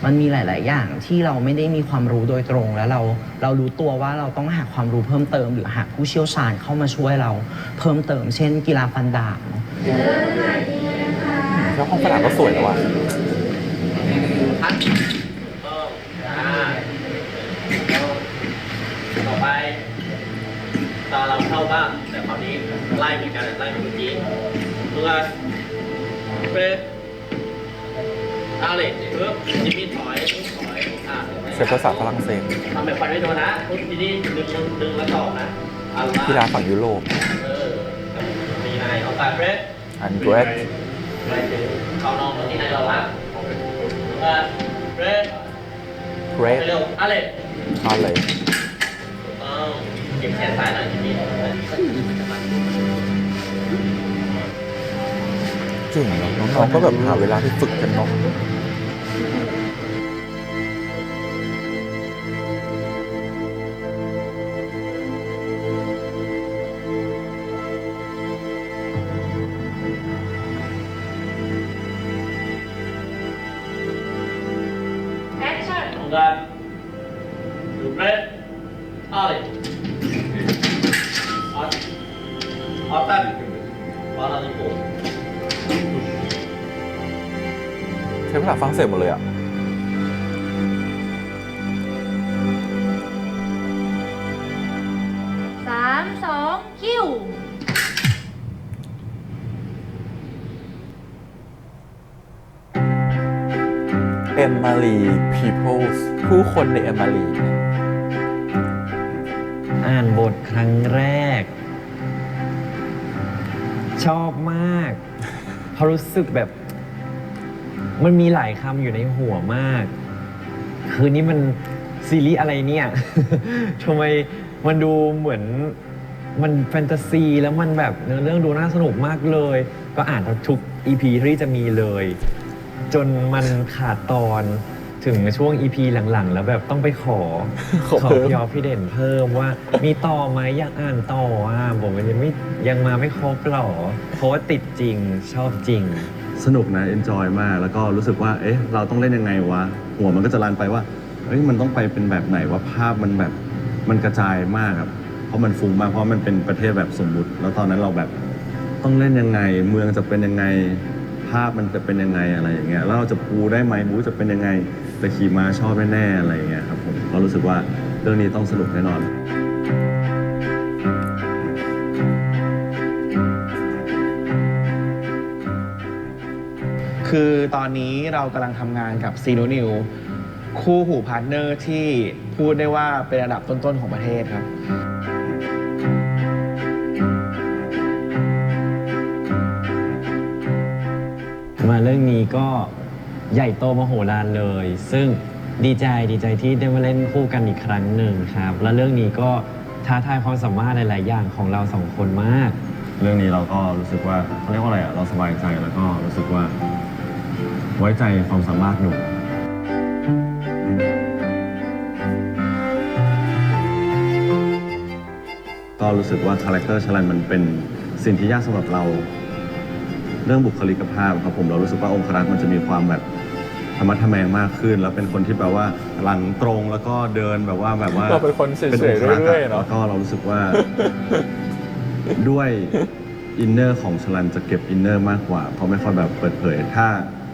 มันมีหลาย ๆ อย่างที่เราไม่ได้มีความรู้โดยตรงแล้วเรารู้ตัวว่าเราต้องหาความรู้เพิ่มเติม หรือหาผู้เชี่ยวชาญเข้ามาช่วยเราเพิ่มเติม เช่น กีฬาฟันดาบเนาะ แล้วห้องฟันดาบก็สวยแล้วว่ะ ต่อไปตอนเราเข้าบ้างแต่คราวนี้ไล่เหมือนกันไล่เหมือนเมื่อกี้เพื่อเป็นเอาเลยปึ๊บจิมมี่ถอยอ่ะ เซฟภาษาฝรั่งเศส ทำแบบฟันไม่โดนนะปุ๊บทีนี้ดึงแล้วต่อนะเอาละ กีฬาฝั่งยุโรป ตีนายเอาตาเฟรช อันเกรด ไปถึงเขานองมาที่นายเราละเฟรช เกรด ไปเร็วอะไร อะไร เก็บแขนซ้ายหน่อยจิมมี่ เก่งเนาะน้องๆก็แบบหาเวลาที่ฝึกกันเนาะ ของการดูเฟรชอะไรออตันวาลาดิโก ใช้ภาษาฝรั่งเศสหมดเลยอ่ะ 3 2 คิว เอมมารีพีเพิลส์ผู้คนในเอมมารี อ่านบทครั้งแรก ชอบมากเพราะรู้สึกแบบมันมีหลายคำอยู่ในหัวมาก คือนี่มันซีรีส์อะไรเนี่ย ทำไมมันดูเหมือนมันแฟนตาซีแล้วมันแบบเนื้อเรื่องดูน่าสนุกมากเลย ก็อ่านทุก EP ที่จะมีเลย จนมันขาดตอนถึงช่วง EP หลังๆ แล้วแบบต้องไปขอพี่ออฟพี่เด่นเพิ่มว่ามีต่อไหมอยากอ่านต่อผมมันยังมาไม่ครบหรอเพราะว่าติดจริงชอบจริง สนุกนะ enjoy มาก แล้วก็รู้สึกว่า เอ๊ะ เราต้องเล่นยังไงวะ หัวมันก็จะรันไปว่า เอ้ย มันต้องไปเป็นแบบไหนว่าภาพมันแบบ มันกระจายมากครับ เพราะมันฟุ้งมาก เพราะมันเป็นประเทศแบบสมมุติ แล้วตอนนั้นเราแบบต้องเล่นยังไง เมืองจะเป็นยังไง ภาพมันจะเป็นยังไงอะไรอย่างเงี้ย แล้วเราจะปูได้ไหมบูจะเป็นยังไง แต่ขี่ม้าชอบแน่ๆอะไรอย่างเงี้ยครับผมก็รู้สึกว่าเรื่องนี้ต้องสนุกแน่นอน คือตอนนี้เรากำลังทำงานกับซีโนนิวคู่หูพาร์ทเนอร์ที่พูดได้ว่าเป็นระดับต้นๆของประเทศครับ มาเรื่องนี้ก็ใหญ่โตมโหฬารเลย ซึ่งดีใจที่ได้มาเล่นคู่กันอีกครั้งหนึ่งครับ และเรื่องนี้ก็ท้าทายความสามารถหลาย ๆ อย่างของเราสองคนมาก เรื่องนี้เราก็รู้สึกว่าเขาเรียกว่าอะไรอ่ะ เราสบายใจแล้วก็รู้สึกว่าไว้ใจความสามารถหนูก็รู้สึกว่าคาแรคเตอร์ชลันมันเป็นสิ่งที่ยากสำหรับเรา เรื่องบุคลิกภาพครับผมเรารู้สึกว่าองครักษ์มันจะมีความแบบธรรมะทแมงมากขึ้น แล้วเป็นคนที่แบบว่าหลังตรงแล้วก็เดินแบบว่าเราเป็นคนเฉยๆเรื่อยๆเนาะ แล้วก็เรารู้สึกว่า ด้วยอินเนอร์ของชลันจะเก็บอินเนอร์มากกว่าเพราะไม่ค่อยแบบเปิดเผยถ้า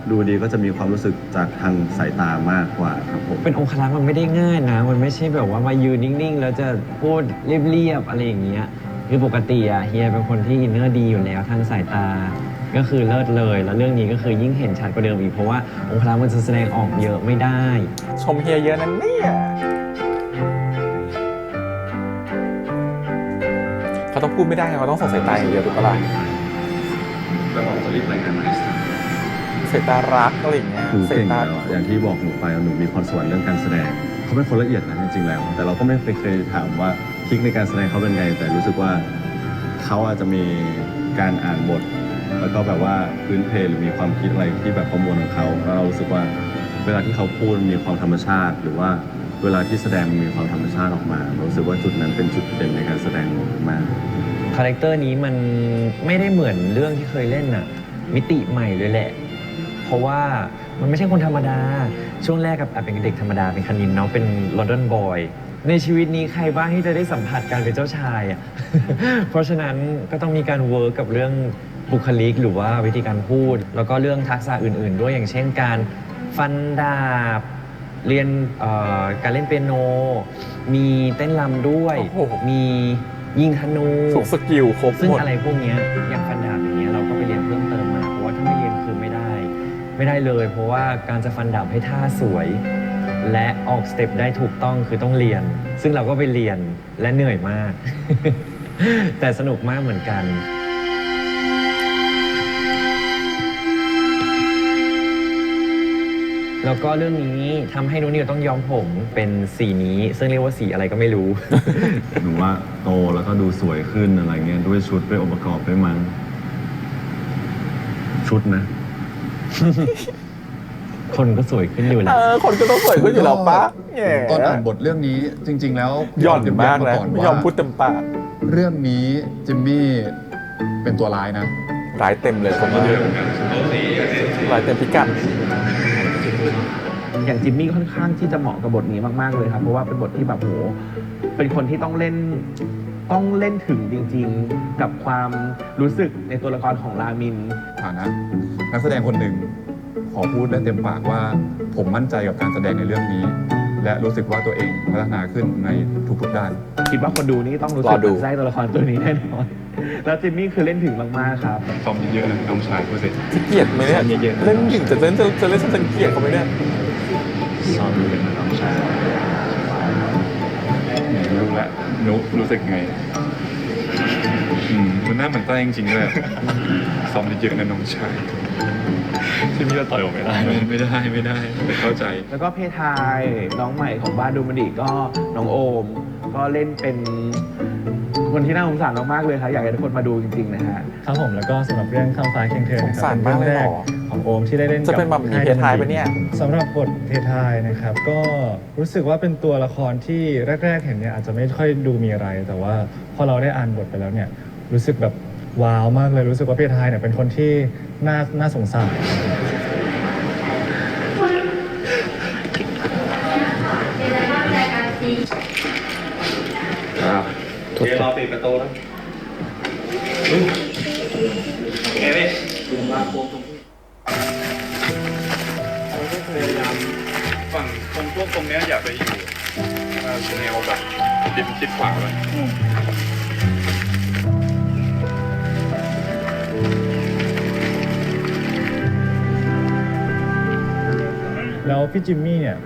ดูดีก็จะมีความรู้สึกจากทางสายตามากกว่าครับผม เป็นองครักษ์มันไม่ได้ง่ายนะ มันไม่ใช่แบบว่ามายืนนิ่งๆ แล้วจะพูดเรียบๆอะไรอย่างเงี้ย คือปกติอะเฮียเป็นคนที่อินเนอร์ดีอยู่แล้วทางสายตา ก็คือเลิศเลย แล้วเรื่องนี้ก็คือยิ่งเห็นชัดกว่าเดิมอีก เพราะว่าองครักษ์มันจะแสดงออกเยอะไม่ได้ ชมเฮียเยอะนั่นเนี่ยเขาต้องพูดไม่ได้เขาต้องส่งสายตาอย่างเดียวถูกปะล่ะ แล้วผมจะรีบรายงานมาให้ทราบ สายตารักอะไรอย่างเงี้ย หนู สาย เก่ง ตา แล้วอย่างที่บอกหนูไปหนูมีพรสวรรค์เรื่องการแสดงเขาเป็นคนละเอียดนะจริงๆแล้ว แต่เราก็ไม่เคยถามว่าทริคในการแสดงเขาเป็นไง แต่รู้สึกว่าเขาอาจจะมีการอ่านบท แล้วก็แบบว่าพื้นเพหรือมีความคิดอะไรที่แบบประมวลของเขาแล้วเรารู้สึกว่าเวลาที่เขาพูดมีความธรรมชาติ หรือว่าเวลาที่แสดงมีความธรรมชาติออกมาเรารู้สึกว่าจุดนั้นเป็นจุดเด่นในการแสดงมาก คาแรคเตอร์นี้มันไม่ได้เหมือนเรื่องที่เคยเล่นน่ะมิติใหม่เลยแหละ เพราะว่ามันไม่ใช่คนธรรมดา ช่วงแรกกับเป็นเด็กธรรมดาเป็นคณินเนาะเป็นลอนดอนบอยในชีวิตนี้ใครบ้างที่จะได้สัมผัสการเป็นเจ้าชายอ่ะ เพราะฉะนั้นก็ต้องมีการเวิร์กกับเรื่องบุคลิกหรือว่าวิธีการพูด แล้วก็เรื่องทักษะอื่นๆ ด้วยอย่างเช่นการฟันดาบเรียนการเล่นเปียโน มีเต้นรำด้วย มียิงธนู สุกสกิลครบ ซึ่ง หมด อะไรพวกเนี้ยอย่างฟันดาบอย่างเงี้ยเราก็ไปเรียนเพิ่มเติมมาเพราะว่าถ้าไม่เรียนคือไม่ได้เลย เพราะว่าการจะฟันดาบให้ท่าสวย และออกสเต็ปได้ถูกต้องคือต้องเรียน ซึ่งเราก็ไปเรียนและเหนื่อยมาก แต่สนุกมากเหมือนกัน แล้วก็เรื่องนี้ทำให้นุ้นนิวต้องย้อมผมเป็นสีนี้ ซึ่งเรียกว่าสีอะไรก็ไม่รู้ หนูว่าโตแล้วก็ดูสวยขึ้นอะไรเงี้ยด้วยชุดด้วยองค์ประกอบด้วยมั้งชุดนะ คนก็สวยขึ้นอยู่แหละ คนก็ต้องสวยขึ้นอยู่แล้วปะแง่ ตอนอ่านบทเรื่องนี้จริง ๆ แล้ว หย่อนมากแล้ว ก่อน ไม่ ว่าย อมพูดเต็มปาก เรื่องนี้จิมมี่เป็นตัวร้ายนะ ร้ายเต็มเลยผมว่าร้ายเต็มพิกัด อย่างจิมมี่ค่อนข้างที่จะเหมาะกับบทนี้มากๆเลยครับเพราะว่าเป็นบทที่แบบโหเป็นคนที่ต้องเล่นถึงจริงๆกับความรู้สึกในตัวละครของรามิน ฐานะนักแสดงคนหนึ่งขอพูดได้เต็มปากว่าผมมั่นใจกับการแสดงในเรื่องนี้ และรู้สึกว่าตัวเองพัฒนาขึ้นในทุกๆด้าน คิดว่าคนดูนี่ต้องรู้สึกหมั่นไส้ตัวละครตัวนี้แน่นอนแล้วจิมมี่คือเล่นถึงมากๆครับ ซ้อมเยอะๆนะน้องชายพูดสิ เกลียดไหมเนี่ยเล่นถึงจะเล่นฉันเกลียดเขาไหมเนี่ย ซ้อมเยอะๆนะน้องชายรู้ละรู้สึกไงมันน่าเหมือนใต้จริงๆเลยซ้อมเยอะๆนะน้องชายที่นี่เราต่อยออกไม่ได้ไม่เข้าใจ แล้วก็เพทายน้องใหม่ของบ้านดูมันดีก็น้องโอมก็เล่นเป็นคนที่น่าสงสารมากๆเลยครับอยากให้ทุกคนมาดูจริงๆนะฮะ ครับผมแล้วก็สำหรับเรื่องข้ามฟ้าเคียงเธอ สงสารมากเลยเหรอ ของโอมที่ได้เล่นกับ จะเป็นแบบนี้เพทายปะเนี่ย สำหรับบทเพทายนะครับก็รู้สึกว่าเป็นตัวละครที่แรกๆเห็นเนี่ยอาจจะไม่ค่อยดูมีอะไร แต่ว่าพอเราได้อ่านบทไปแล้วเนี่ยรู้สึกแบบว้าวมากเลยรู้สึกว่าเพทายเนี่ยเป็นคนที่น่าสงสาร เดี๋ยวรอปิดประตูนะโอเคพี่คุณมาโค้งตรงนี้เราก็พยายามฝั่งตรงเนี้ยอย่าไปอยู่แนวแบบดิมชิดขวาเลย แล้วพี่จิมมี่เนี่ย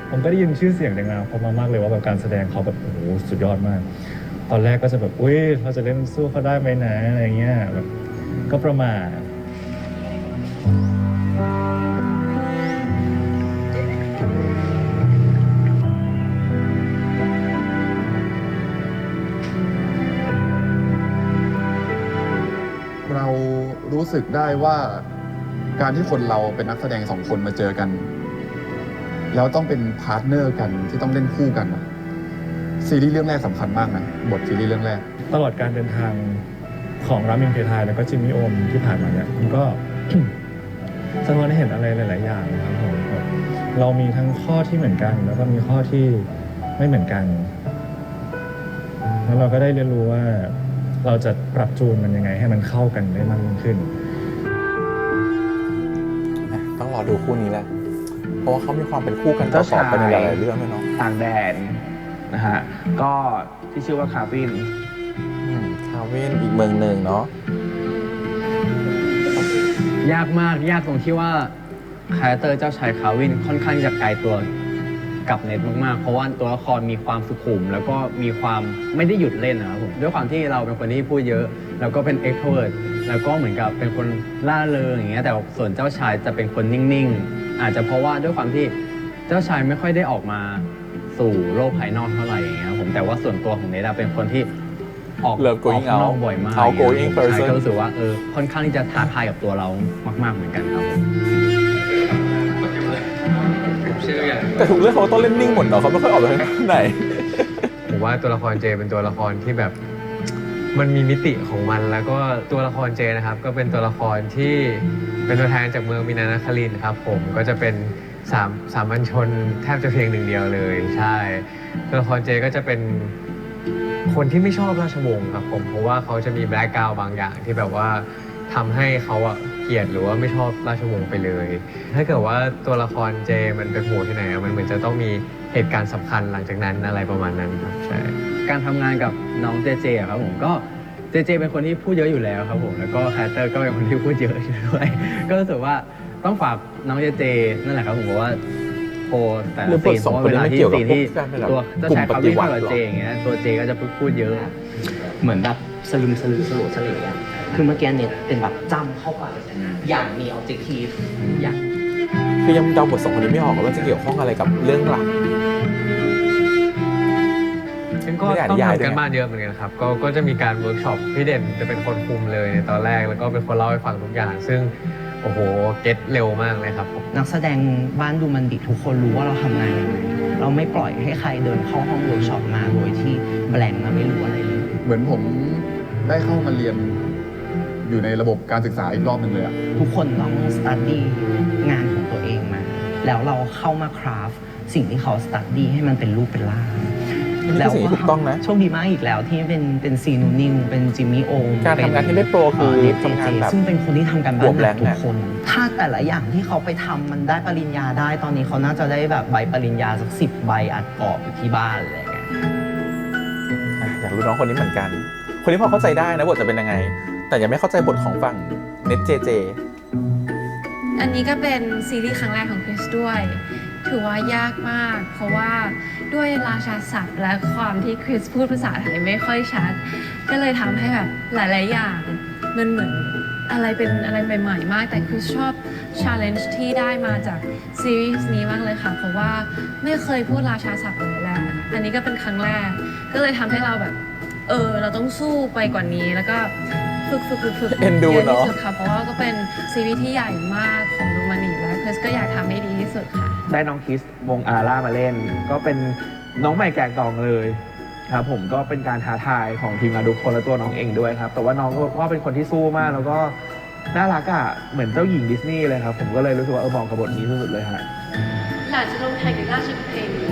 ผมก็ได้ยินชื่อเสียงในงานเขามากๆเลยว่าแบบการแสดงเขาแบบโอ้โหสุดยอดมาก ตอนแรกก็จะแบบอุ้ยเราจะเล่นสู้เขาได้ไหมนะอะไรเงี้ยแบบก็ประมาท เรารู้สึกได้ว่าการที่คนเราเป็นนักแสดง2 คนมาเจอกันแล้วต้องเป็นพาร์ทเนอร์กันที่ต้องเล่นคู่กันซีรีส์เรื่องแรกสำคัญมากนะบทซีรีส์เรื่องแรก ตลอดการเดินทางของรามินเพทายแล้วก็จิมมี่โอมที่ผ่านมาเนี่ยมันก็ สะท้อนให้เห็นอะไรหลาย ๆ อย่างนะครับผมแบบเรามีทั้งข้อที่เหมือนกัน แล้วก็มีข้อที่ไม่เหมือนกัน แล้วเราก็ได้เรียนรู้ว่าเราจะปรับจูนมันยังไงให้มันเข้ากันได้มากยิ่งขึ้น ต้อง อดูคู่นี้แหละเพราะว่าเขามีความเป็นคู่กันต่อไปในหลายๆเรื่องด้วยเนาะ ต่างแดนนะฮะก็ที่ชื่อว่าคาวิน คาวินอีกเมืองหนึ่งเนาะ ยากมากยากตรงที่ว่าคาแรคเตอร์เจ้าชายคาวินค่อนข้างจะไกลตัวกับเน็ตมากๆเพราะว่าตัวละครมีความสุขุมแล้วก็มีความไม่ได้หยุดเล่นนะครับผมด้วยความที่เราเป็นคนที่พูดเยอะแล้วก็เป็น extrovert แล้วก็เหมือนกับเป็นคนล่าเริงอย่างเงี้ยแต่ส่วนเจ้าชายจะเป็นคนนิ่งๆอาจจะเพราะว่าด้วยความที่เจ้าชายไม่ค่อยได้ออกมาสู่โลกภายนอกเท่าไหร่อย่างเงี้ยผมแต่ว่าส่วนตัวของเนทเป็นคนที่ออกข้างนอกบ่อยมากใช่ก็รู้สึกว่าค่อนข้างที่จะท้าทายกับตัวเรามากๆเหมือนกันครับผมแต่ถูกเรื่องเขาต้องเล่นนิ่งหมดเนาะเขาไม่ค่อยออกไปข้างไหน ผมว่าตัวละครเจเป็นตัวละครที่แบบมันมีมิติของมันแล้วก็ตัวละครเจนะครับก็เป็นตัวละครที่เป็นตัวแทนจากเมืองมินานครินทร์ครับผมก็จะเป็นสามัญชนแทบจะเพียงหนึ่งเดียวเลยใช่ตัวละครเจก็จะเป็นคนที่ไม่ชอบราชวงศ์ครับผมเพราะว่าเขาจะมีแบล็กกราวด์บางอย่างที่แบบว่าทำให้เขาเกลียดหรือว่าไม่ชอบราชวงศ์ไปเลยถ้าเกิดว่าตัวละครเจมันไปโผล่ที่ไหนมันเหมือนจะต้องมีเหตุการณ์สำคัญหลังจากนั้นอะไรประมาณนั้นครับใช่การทำงานกับน้องเจเจครับผมก็เจเจเป็นคนที่พูดเยอะอยู่แล้วครับผมแล้วก็คาแรคเตอร์ก็เป็นคนที่พูดเยอะอยู่ด้วยก็รู้สึกว่าต้องฝากน้องเจเจนั่นแหละครับผมบอกว่าโอ้แต่ละซีนเพราะเวลาที่ซีนที่ตัวเจ้าชายคาวินกับเจอย่างเงี้ยตัวเจก็จะพูดเยอะเหมือนแบบสลึมสลือสลดสลือคือเมื่อกี้เน็ตเป็นแบบจำเข้าไปอย่างมีออบเจกตีฟอย่างคือยังเดาบทสองคนนี้ไม่ออกว่าจะเกี่ยวข้องอะไรกับเรื่องหลักซึ่งก็ต้องทำกันบ้านเยอะเหมือนกันครับก็จะมีการเวิร์กช็อปพี่เด่นจะเป็นคนคุมเลยในตอนแรกแล้วก็เป็นคนเล่าให้ฟังทุกอย่างซึ่งโอ้โหเก็ตเร็วมากเลยครับนักแสดงบ้านดูมันดิทุกคนรู้ว่าเราทำงานยังไงเราไม่ปล่อยให้ใครเดินเข้าห้องเวิร์กช็อปมาโดยที่แบงค์และไม่รู้อะไรเลยเหมือนผมได้เข้ามาเรียนอยู่ในระบบการศึกษาอีกรอบหนึ่งเลยอะทุกคนต้องสตัดดี้งานของตัวเองมาแล้วเราเข้ามาคราฟสิ่งที่เขาสตัดดี้ให้มันเป็นรูปเป็นร่างแล้วก็ถูกต้องนะโชคดีมากอีกแล้วที่เป็นซีนูนิวเป็นจิมมี่โอมการทำงานที่ได้โปรคือทำงานแบบซึ่งเป็นคนที่ทำกันบ้านหนักทุกคนถ้าแต่ละอย่างที่เขาไปทำมันได้ปริญญาได้ตอนนี้เขาน่าจะได้แบบใบปริญญาสัก10 ใบอัดกรอบอยู่ที่บ้านอะไรอย่างเงี้ยอยากรู้น้องคนนี้เหมือนกันคนนี้พอเข้าใจได้นะบทจะเป็นยังไงแต่ยังไม่เข้าใจบทของฝั่งเน็ตเจเจอันนี้ก็เป็นซีรีส์ครั้งแรกของคริสด้วยถือว่ายากมากเพราะว่าด้วยราชาศัพท์และความที่คริสพูดภาษาไทยไม่ค่อยชัดก็เลยทำให้แบบหลายๆอย่างมันเหมือนอะไรเป็นอะไรใหม่ๆมากแต่คริสชอบ challenge ที่ได้มาจากซีรีส์นี้มากเลยค่ะเพราะว่าไม่เคยพูดราชาศัพท์เลยแหละอันนี้ก็เป็นครั้งแรกก็เลยทำให้เราแบบเราต้องสู้ไปกว่านี้แล้วก็ฝึกเอ็นดูเนาะค่ะเพราะว่าก็เป็นซีรีส์ที่ใหญ่มากของดูมันนี่แล้วคริสก็อยากทำให้ดีที่สุดค่ะได้น้องคริสวงอาร่ามาเล่นก็เป็นน้องใหม่แกะกล่องเลยครับผมก็เป็นการท้าทายของทีมงานทุกคนและตัวน้องเองด้วยครับแต่ว่าน้องก็เป็นคนที่สู้มากแล้วก็น่ารักอ่ะเหมือนเจ้าหญิงดิสนีย์เลยครับผมก็เลยรู้สึกว่าเหมาะกับบทนี้ที่สุดเลยฮะหลานจะลงแข่งในราชประเพณี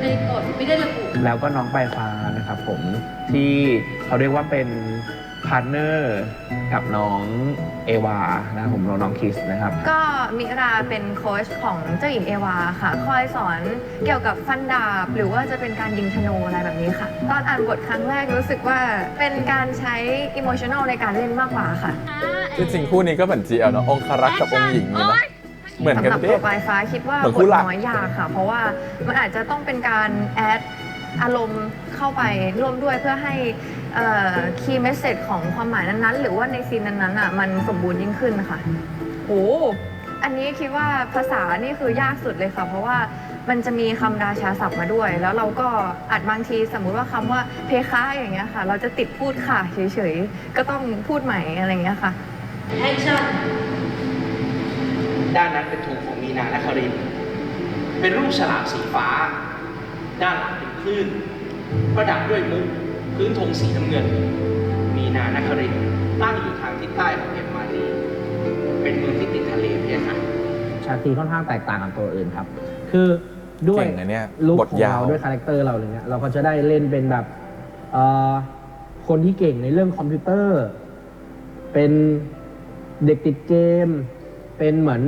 ในกฎไม่ได้ระบุแล้วก็น้องใบฟ้านะครับผมที่เขาเรียกว่าเป็นพาร์ทเนอร์กับน้องเอวานะผมน้องคริสนะครับก็มิราเป็นโค้ชของเจ้าหญิงเอวาค่ะคอยสอนเกี่ยวกับฟันดาบหรือว่าจะเป็นการยิงธนูอะไรแบบนี้ค่ะตอนอ่านบทครั้งแรกรู้สึกว่าเป็นการใช้อิโมชันอลในการเล่นมากกว่าค่ะจริงๆคู่นี้ก็เหมือน GL เนาะองครักษ์กับองค์หญิงนี่นะเหมือนกันสำหรับตัวปลายฟ้าคิดว่าบทน้อยยากค่ะเพราะว่ามันอาจจะต้องเป็นการแอดอารมณ์เข้าไปร่วมด้วยเพื่อให้คีย์เมสเสจของความหมายนั้นๆหรือว่าในซีนนั้นๆมันสมบูรณ์ยิ่งขึ้นค่ะโอ้อันนี้คิดว่าภาษานี่คือยากสุดเลยค่ะเพราะว่ามันจะมีคำราชาศัพท์มาด้วยแล้วเราก็อาจบางทีสมมุติว่าคำว่าเพคะอย่างเงี้ยค่ะเราจะติดพูดค่ะเฉยๆก็ต้องพูดใหม่อะไรเงี้ยค่ะแอคชั่นด้านนั้นเป็นธงของมีนานครินทร์เป็นรูปฉลามสีฟ้าด้านหลังเป็นคลื่นประดับด้วยมุกพื้นธงสีน้ำเงินมีนานครินทร์ตั้งอยู่ทางทิศใต้ของเอ็มมารีเป็นเมืองที่ติดทะเลเพียงค่ะฉากทีค่อนข้างแตกต่างกับตัวอื่นครับคือด้วยลุคของเราด้วยคาแรคเตอร์เราเลยเนี่ยเราก็จะได้เล่นเป็นแบบคนที่เก่งในเรื่องคอมพิวเตอร์เป็นเด็กติดเกมเป็นเหมือน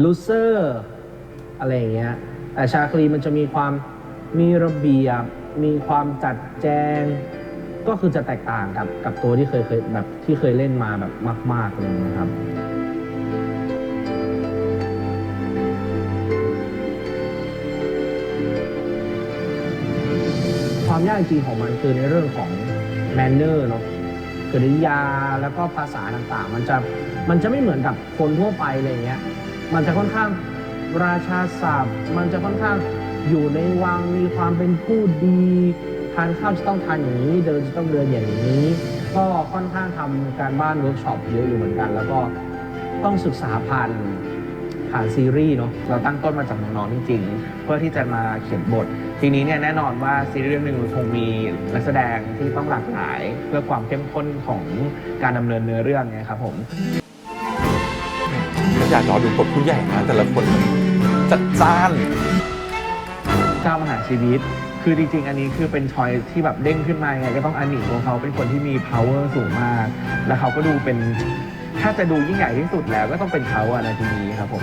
ลูเซอร์อะไรอย่างเงี้ยแต่ชาคลีมันจะมีความมีระเบียบมีความจัดแจงก็คือจะแตกต่างกับตัวที่เคยแบบที่เคยเล่นมาแบบมากๆเลยนะครับความยากจริงของมันคือในเรื่องของแมนเนอร์เนาะกริยาแล้วก็ภาษาต่างๆมันจะไม่เหมือนกับคนทั่วไปอะไรเงี้ยมันจะค่อนข้างราชาศัพท์มันจะค่อนข้างอยู่ในวังมีความเป็นผู้ดีทานข้าวจะต้องทานอย่างนี้เดินจะต้องเดินอย่างนี้ก็ค่อนข้างทำการบ้านเวิร์กช็อปเยอะอยู่เหมือนกันแล้วก็ต้องศึกษาผ่านซีรีส์เนาะ เราตั้งต้นมาจากน้องๆจริงๆเพื่อที่จะมาเขียนบททีนี้เนี่ยแน่นอนว่าซีรีส์เรื่องหนึ่งคงมีนักแสดงที่ต้องหลากหลายเพื่อความเข้มข้นของการดำเนินเนื้อเรื่องเนี่ยครับผม อยากรอดูบทผู้ใหญ่นะแต่ละคนจัดจ้าน เจ้ามหาชีวิตคือจริงๆอันนี้คือเป็นชอยที่แบบเด้งขึ้นมาไงก็ต้องอันหนิงของเขาเป็นคนที่มี power สูงมากแล้วเขาก็ดูเป็นถ้าจะดูยิ่งใหญ่ที่สุดแล้วก็ต้องเป็นเขาอะนาทีนี้ครับผม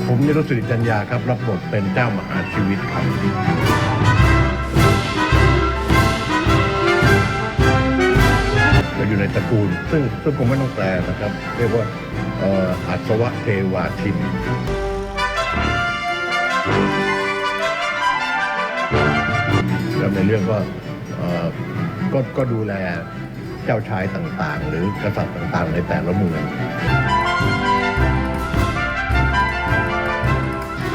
ผมนิรุต สิริจัญญาครับรับบทเป็นเจ้ามหาชีวิตครับอยู่ในตระกูลซึ่งคงไม่ต้องแปลนะครับเรียกว่าอัศวะเทวาทินแล้วในเรื่องก็ดูแลเจ้าชายต่างๆหรือกษัตริย์ต่างๆในแต่ละเมือง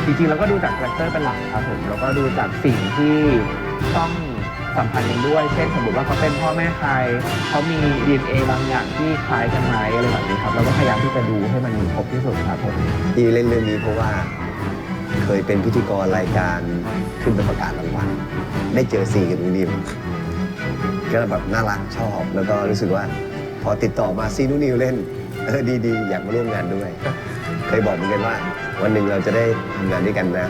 จริงๆเราก็ดูจากคาแรคเตอร์เป็นหลักครับผมแล้วก็ดูจากสิ่งที่ต้องสัมพันธ์กันด้วยเช่นสมมติว่าเขาเป็นพ่อแม่ใครเขามี DNA บางอย่างที่คล้ายกันไหมอะไรแบบนี้ครับเราก็พยายามที่จะดูให้มันครบที่สุดครับผมที่เล่นเรื่องนี้เพราะว่าเคยเป็นพิธีกรรายการขึ้นไปประกาศรางวัลได้เจอซีกับนุนิวก็แบบน่ารักชอบแล้วก็รู้สึกว่าพอติดต่อมาซีนุนิวเล่นดีๆอยากมาร่วมงานด้วยเคยบอกเหมือนกันว่าวันหนึ่งเราจะได้ทำงานด้วยกันนะ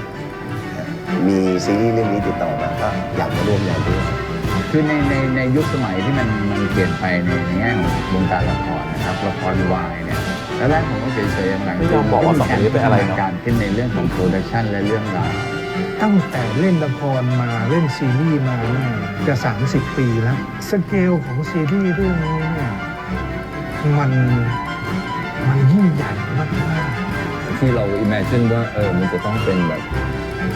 มีซีรีส์เรื่องนี้ติดต่อมาก็อยากมาร่วมงานด้วยคือในยุคสมัยที่มันเปลี่ยนไปในแง่ของวงการละครนะครับละครวายเนี่ยแล้วแรกผมก็เฉยๆหลังๆ ไม่ยอมบอกว่าสองคนนี้เป็นอะไรเนาะ การขึ้นในเรื่องของโปรดักชันและเรื่องราว ตั้งแต่เล่นละครมาเล่นซีรีส์มาเนี่ยจะ30 ปีแล้วสเกลของซีรีส์เรื่องนี้เนี่ยมันยิ่งใหญ่มากๆที่เรา imagine ว่ามันจะต้องเป็นแบบ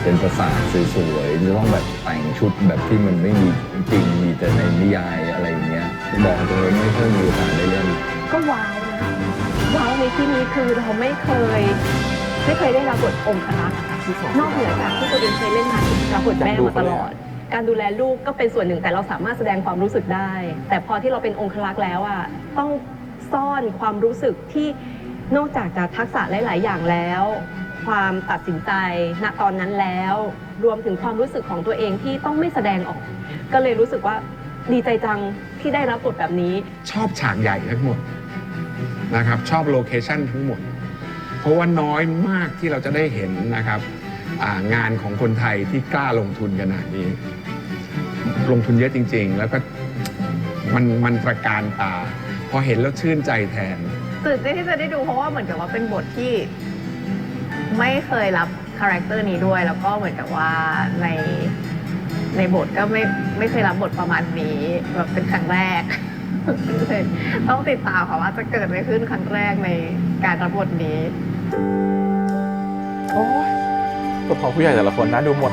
เป็นปราสาทสวยๆจะต้องแบบแต่งชุดแบบที่มันไม่มีจริงมีแต่ในนิยายอะไรอย่างเงี้ยบอกตรงเลยไม่เคยมีโอกาสได้เล่นก็ว้าวนะว้าวในที่นี้คือเราไม่เคยได้รับบทองครักษ์นอกเหนือจากที่ตัวเองเคยเล่นมารับบทแม่มาตลอดการดูแลลูกก็เป็นส่วนหนึ่งแต่เราสามารถแสดงความรู้สึกได้แต่พอที่เราเป็นองครักษ์แล้วอ่ะต้องซ่อนความรู้สึกที่นอกจากจะทักษะหลายๆอย่างแล้วความตัดสินใจณตอนนั้นแล้วรวมถึงความรู้สึกของตัวเองที่ต้องไม่แสดงออกก็เลยรู้สึกว่าดีใจจังที่ได้รับบทแบบนี้ชอบฉากใหญ่ทั้งหมดนะครับชอบโลเคชั่นทั้งหมดเพราะว่าน้อยมากที่เราจะได้เห็นนะครับงานของคนไทยที่กล้าลงทุนขนาดนี้ลงทุนเยอะจริงๆแล้วก็มันตระการตาพอเห็นแล้วชื่นใจแทนตื่นเต้นที่จะได้ดูเพราะว่าเหมือนกับว่าเป็นบทที่ไม่เคยรับคาแรคเตอร์นี้ด้วยแล้วก็เหมือนกับว่าในบทก็ไม่เคยรับบทประมาณนี้แบบเป็นครั้งแรก ต้องติดตามค่ะว่าจะเกิดอะไรขึ้นครั้งแรกในการรับบทนี้โอ้ยตัวพอผู้ใหญ่แต่ละคนน่าดูหมด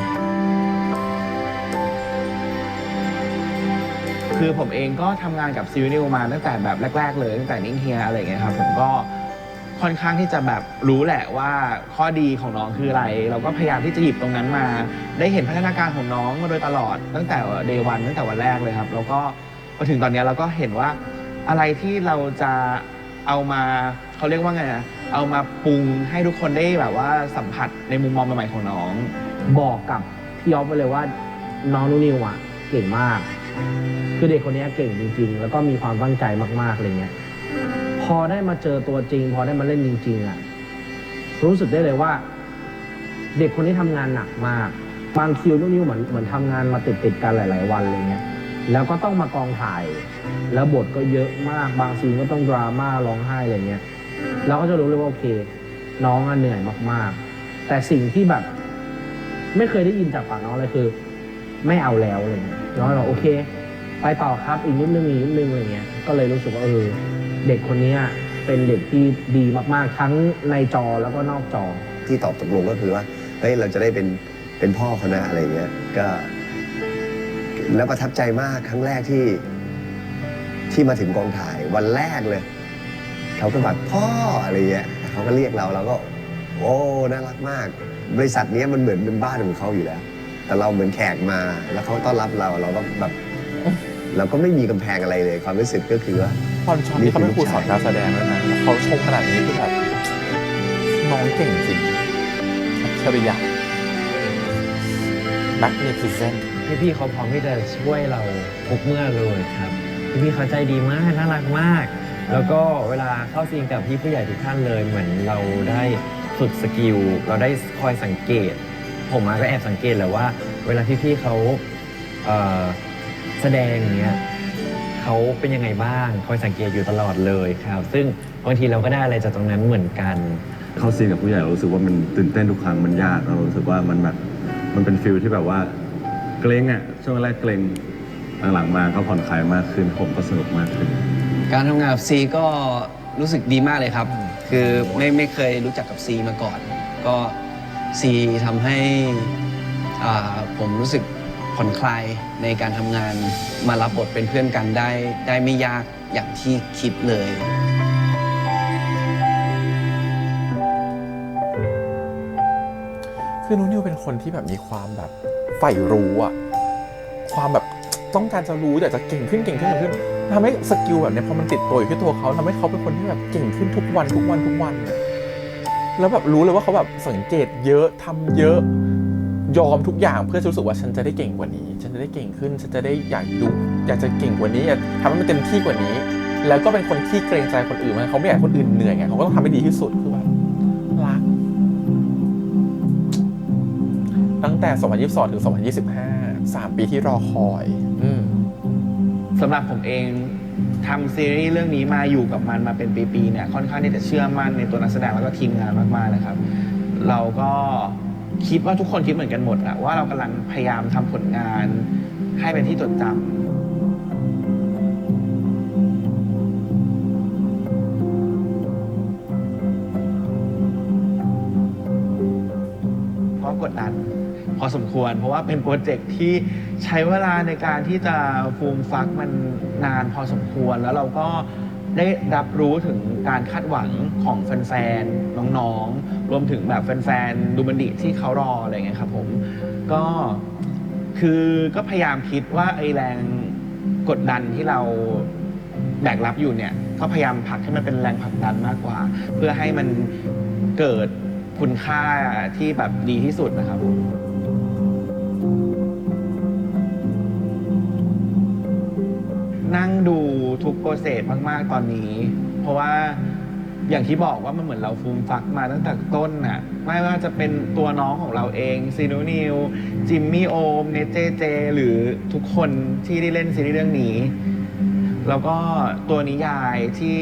คือผมเองก็ทำงานกับซีนิวมาตั้งแต่แบบแรกๆเลยตั้งแต่นิ่งเฮียอะไรอย่างเงี้ยครับผมก็ค่อนข้างที่จะแบบรู้แหละว่าข้อดีของน้องคืออะไรเราก็พยายามที่จะหยิบตรงนั้นมาได้เห็นพัฒนาการของน้องมาโดยตลอดตั้งแต่เดย์วันตั้งแต่วันแรกเลยครับแล้วก็พอถึงตอนนี้เราก็เห็นว่าอะไรที่เราจะเอามาเขาเรียกว่าไงนะเอามาปรุงให้ทุกคนได้แบบว่าสัมผัสในมุมมองใหม่ๆของน้องบอกกับพี่อ๊อฟไปเลยว่าน้องนุนิวอ่ะเก่งมากคือเด็กคนนี้เก่งจริงๆแล้วก็มีความตั้งใจมากๆอะไรเงี้ยพอได้มาเจอตัวจริงพอได้มาเล่นจริงๆอ่ะรู้สึกได้เลยว่าเด็กคนนี้ทำงานหนักมาก บางคิวนู่นนี่เหมือนทำงานมาติดกันหลายๆวันอะไรเงี้ยแล้วก็ต้องมากองถ่ายแล้วบทก็เยอะมากบางซีนก็ต้องดราม่าร้องไห้อะไรเงี้ยเราก็จะรู้เลยว่าโอเคน้องเหนื่อยมากๆแต่สิ่งที่แบบไม่เคยได้ยินจากปากน้องเลยคือไม่เอาแล้วอะไรเงี้ยน้องบอกโอเคไปต่อครับอีกนิดนึงอะไรเงี้ยก็เลยรู้สึกว่าเด็กคนนี้เป็นเด็กที่ดีมากๆทั้งในจอแล้วก็นอกจอที่ตอบตกลงก็คือว่าเฮ้ยเราจะได้เป็นพ่อเขานะอะไรเงี้ยก็แล้วประทับใจมากครั้งแรกที่มาถึงกองถ่ายวันแรกเลยเขาก็แบบพ่ออะไรเงี้ยเขาก็เรียกเราก็โอ้น่ารักมากบริษัทนี้มันเหมือนเป็นบ้านของเขาอยู่แล้วแต่เราเหมือนแขกมาแล้วเขาต้อนรับเราก็แบบเราก็ไม่มีกำแพงอะไรเลยความรู้สึกก็คือว่าพรชอนนี่เขาเป็นครูสอนการแสดงด้วยนะเขาชมขนาดนี้คือแบบน้องเก่งจริงอัจฉริยะแบ็คเนฟิเซนพี่เขาพร้อมที่จะช่วยเราทุกเมื่อเลยครับพี่เขาใจดีมากน่ารักมากแล้วก็เวลาเข้าซีนกับพี่ผู้ใหญ่ทุกท่านเลยเหมือนเราได้ฝึกสกิลเราได้คอยสังเกตผมก็แอบสังเกตแหละว่าเวลาพี่เขาแสดงเนี้ยเขาเป็นยังไงบ้างคอยสังเกตอยู่ตลอดเลยครับซึ่งบางทีเราก็ได้อะไรจากตรงนั้นเหมือนกันเข้าซีนกับผู้ใหญ่เรารู้สึกว่ามันตื่นเต้นทุกครั้งมันยากเรารู้สึกว่ามันแบบมันเป็นฟิลที่แบบว่าเกรงช่วงแรกเกรงหลังๆมาก็ผ่อนคลายมากขึ้นผมก็สนุกมากขึ้นการทำงานกับซีก็รู้สึกดีมากเลยครับคือไม่เคยรู้จักกับซีมาก่อนก็ซีทำให้ผมรู้สึกผ่อนคลายในการทำงานมารับบทเป็นเพื่อนกันได้ไม่ยากอย่างที่คิดเลยคือนูนิวเป็นคนที่แบบมีความแบบใฝ่รู้อะความแบบต้องการจะรู้อยากจะเก่งขึ้นทำให้สกิลแบบนี้พอมันติดตัวอยู่ที่ตัวเขาทำให้เขาเป็นคนที่แบบเก่งขึ้นทุกวันแล้วแบบรู้เลยว่าเขาแบบสังเกตเยอะทำเยอะยอมทุกอย่างเพื่อรู้สึกว่าฉันจะได้เก่งกว่านี้ฉันจะได้เก่งขึ้นฉันจะได้อยากจะเก่งกว่านี้อยากทำให้มันเต็มที่กว่านี้แล้วก็เป็นคนที่เกรงใจคนอื่นเขาไม่อยากให้คนอื่นเหนื่อยไงเขาก็ต้องทำให้ดีที่สุดคือแบบรักตั้งแต่ 2022 ถึง 2025 3 ปีที่รอคอยสำหรับผมเองทำซีรีส์เรื่องนี้มาอยู่กับมันมาเป็นปีๆเนี่ยค่อนข้างที่จะเชื่อมั่นในตัวนักแสดงแล้วก็ทีมงานมากๆนะครับเราก็คิดว่าทุกคนคิดเหมือนกันหมดอะว่าเรากำลังพยายามทำผลงานให้เป็นที่จดจำก็กดดันพอสมควรเพราะว่าเป็นโปรเจกต์ที่ใช้เวลาในการที่จะฟูมฟักมันนานพอสมควรแล้วเราก็ได้รับรู้ถึงการคาดหวังของแฟนๆน้องๆรวมถึงแบบแฟนๆดูบันดิที่เขารออะไรเงี้ยครับผมก็พยายามคิดว่าไอ้แรงกดดันที่เราแบกรับอยู่เนี่ยก็พยายามผลักให้มันเป็นแรงผลักดันมากกว่าเพื่อให้มันเกิดคุณค่าที่แบบดีที่สุดนะครับนั่งดูทุกโปรเซสมากๆตอนนี้เพราะว่าอย่างที่บอกว่ามันเหมือนเราฟูมฟักมาตั้งแต่ต้นน่ะไม่ว่าจะเป็นตัวน้องของเราเองซีนูนิวจิมมี่โอมเนเจเจหรือทุกคนที่ได้เล่นซีรีส์เรื่องนี้แล้วก็ตัวนิยายที่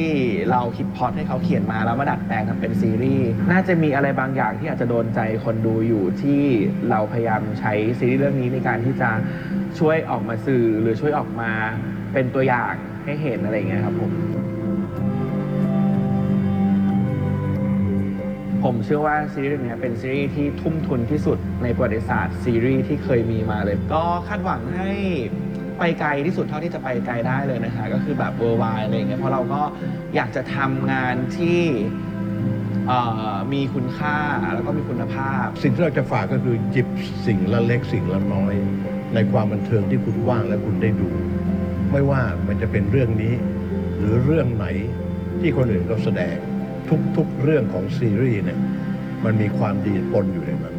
เราคิดพล็อตให้เขาเขียนมาแล้วมาดัดแปลงทำเป็นซีรีส์น่าจะมีอะไรบางอย่างที่อาจจะโดนใจคนดูอยู่ที่เราพยายามใช้ซีรีส์เรื่องนี้ในการที่จะช่วยออกมาสื่อหรือช่วยออกมาเป็นตัวอย่างให้เห็นอะไรอย่างเงี้ยครับผมเชื่อว่าซีรีส์เรื่องนี้เป็นซีรีส์ที่ทุ่มทุนที่สุดในประวัติศาสตร์ซีรีส์ที่เคยมีมาเลยก็คาดหวังให้ไปไกลที่สุดเท่าที่จะไปไกลได้เลยนะคะก็คือแบบ worldwide อะไรอย่างเงี้ยเพราะเราก็อยากจะทำงานที่มีคุณค่าแล้วก็มีคุณภาพสิ่งที่เราจะฝากก็คือหยิบสิ่งละเล็กสิ่งละน้อยในความบันเทิงที่คุณว่างและคุณได้ดูไม่ว่ามันจะเป็นเรื่องนี้หรือเรื่องไหนที่คนอื่นเขาแสดงทุกๆเรื่องของซีรีส์เนี่ยมันมีความดีปนอยู่ในนั้น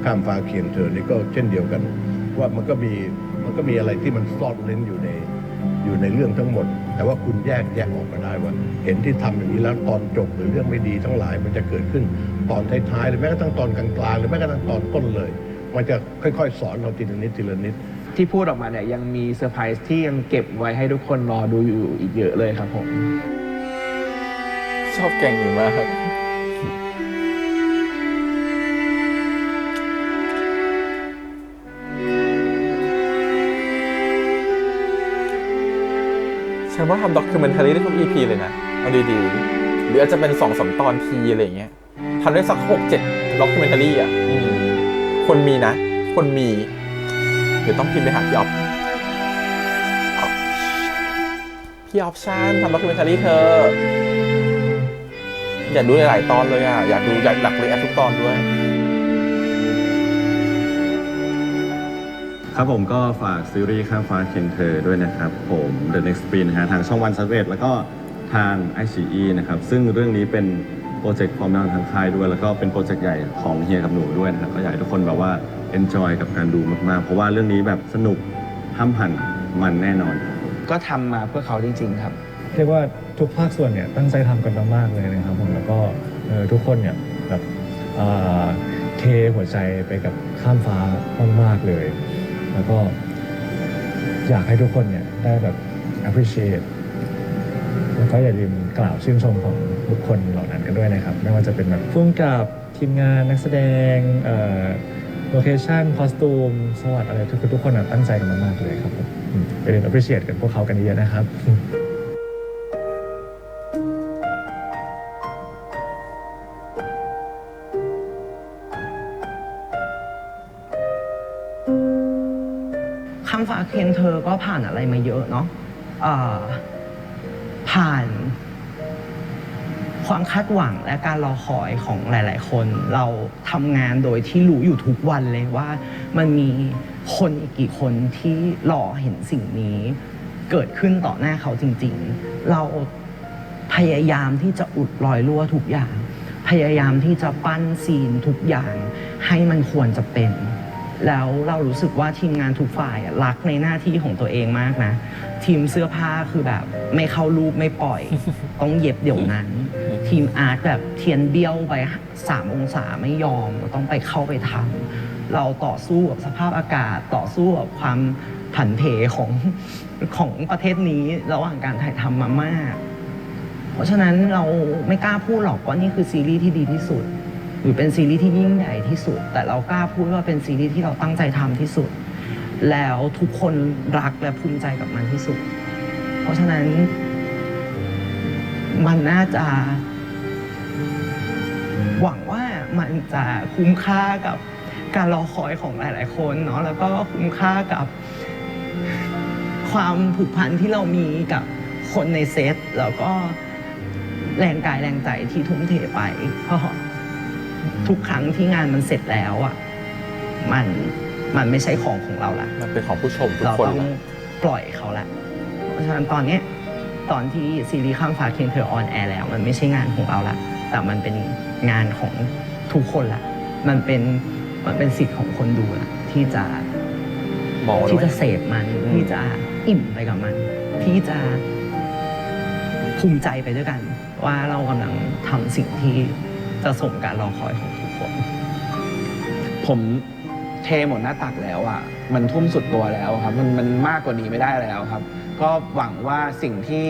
ข้ามฟ้าเคียงเธอนี่ก็เช่นเดียวกันว่ามันก็มีอะไรที่มันซ่อนเร้นอยู่ในเรื่องทั้งหมดแต่ว่าคุณแยกออกมาได้ว่าเห็นที่ทำอย่างนี้แล้วตอนจบหรือเรื่องไม่ดีทั้งหลายมันจะเกิดขึ้นตอนท้ายๆหรือแม้กระทั่งตอนกลางๆหรือแม้กระทั่งตอนต้นเลย มันจะค่อยๆ สอนเราทีละนิดทีละนิด ที่พูดออกมาเนี่ยยังมีเซอร์ไพรส์ที่ยังเก็บไว้ให้ทุกคนรอดูอยู่อีกเยอะเลยครับผม ชอบแกงหญิงมากครับฉันว่าทำด็อกิเมนทารีได้ทุก EP เลยนะ เอาดีๆ หรืออาจจะเป็น2-3 ตอนทีอะไรอย่างเงี้ยทำได้สัก6-7ด็อกิเมนทารีอ่ะคนมีนะ คนมี เดี๋ยวต้องพิมพ์ไปหาพี่ออฟชั่นทำด็อกิเมนทารีเธอ อยากดูหลายๆตอนเลยอ่ะ อยากรีแอคทุกตอนด้วย ครับผมก็ฝากซีรีส์ข้ามฟ้าเคียงเธอด้วยนะครับผม The Next Sprint นะฮะทางช่องวัน31แล้วก็ทาง iQIYI นะครับซึ่งเรื่องนี้เป็นโปรเจกต์ความดังทางค่ายด้วยแล้วก็เป็นโปรเจกต์ใหญ่ของเฮียกับหนูด้วยนะครับก็อยากให้ทุกคนแบบว่า enjoy กับการดูมากๆเพราะว่าเรื่องนี้แบบสนุกห้ามหันมันแน่นอน ก็ทำมาเพื่อเขาจริงๆครับ เรียกว่าทุกภาคส่วนเนี่ยตั้งใจทำกันมากๆเลยนะครับผมแล้วก็ทุกคนเนี่ยแบบเทหัวใจไปกับข้ามฟ้ามากๆเลยแล้วก็อยากให้ทุกคนเนี่ยได้แบบ appreciate แล้วก็อย่าลืมกล่าวชื่นชมของบุคคลเหล่านั้นกันด้วยนะครับไม่ว่าจะเป็นแบบผู้กำกับทีมงานนักแสดงโลเคชั่นคอสตูมสวัสดิ์อะไรทุกคนตั้งใจกันมากๆเลยครับผมอย่าลืม appreciate กันพวกเขากันเยอะนะครับข้ามฟ้าเคียงเธอก็ผ่านอะไรมาเยอะเนาะผ่านความคาดหวังและการรอคอยของหลายๆคนเราทำงานโดยที่รู้อยู่ทุกวันเลยว่ามันมีคนอีกกี่คนที่รอเห็นสิ่งนี้เกิดขึ้นต่อหน้าเขาจริงๆเราพยายามที่จะอุดรอยรั่วทุกอย่างพยายามที่จะปั้นซีนทุกอย่างให้มันควรจะเป็นแล้วเรารู้สึกว่าทีมงานทุกฝ่ายรักในหน้าที่ของตัวเองมากนะทีมเสื้อผ้าคือแบบไม่เข้ารูปไม่ปล่อย ต้องเย็บเดี๋ยวนั้นทีมอาร์ตแบบเทียนเบี้ยวไป3 องศาไม่ยอมต้องไปเข้าไปทำเราต่อสู้กับสภาพอากาศต่อสู้กับความผันเพของประเทศนี้ระหว่างการถ่ายทำมามากเพราะฉะนั้นเราไม่กล้าพูดหรอกว่านี่คือซีรีส์ที่ดีที่สุดหรือเป็นซีรีส์ที่ยิ่งใหญ่ที่สุดแต่เรากล้าพูดว่าเป็นซีรีส์ที่เราตั้งใจทำที่สุดแล้วทุกคนรักและภูมิใจกับมันที่สุดเพราะฉะนั้นมันน่าจะหวังว่ามันจะคุ้มค่ากับการรอคอยของหลายๆคนเนาะแล้วก็คุ้มค่ากับความผูกพันที่เรามีกับคนในเซตแล้วก็แรงกายแรงใจที่ทุ่มเทไปเพราะทุกครั้งที่งานมันเสร็จแล้วอ่ะมันไม่ใช่ของเราละมันเป็นของผู้ชมทุก เรา คน ต้องปล่อยเขาละเพราะฉะนั้นตอนที่ซีรีส์ข้ามฟ้าเคียงเธอออนแอร์แล้วมันไม่ใช่งานของเราละแต่มันเป็นงานของทุกคนละมันเป็นสิทธิ์ของคนดูละที่จะเสพมันที่จะอิ่มไปกับมันที่จะภูมิใจไปด้วยกันว่าเรากำลังทำสิ่งที่จะสมการรอคอยของทุกคน ผมเทหมดหน้าตักแล้วอ่ะมันทุ่มสุดตัวแล้วครับมันมากกว่านี้ไม่ได้แล้วครับก็หวังว่าสิ่งที่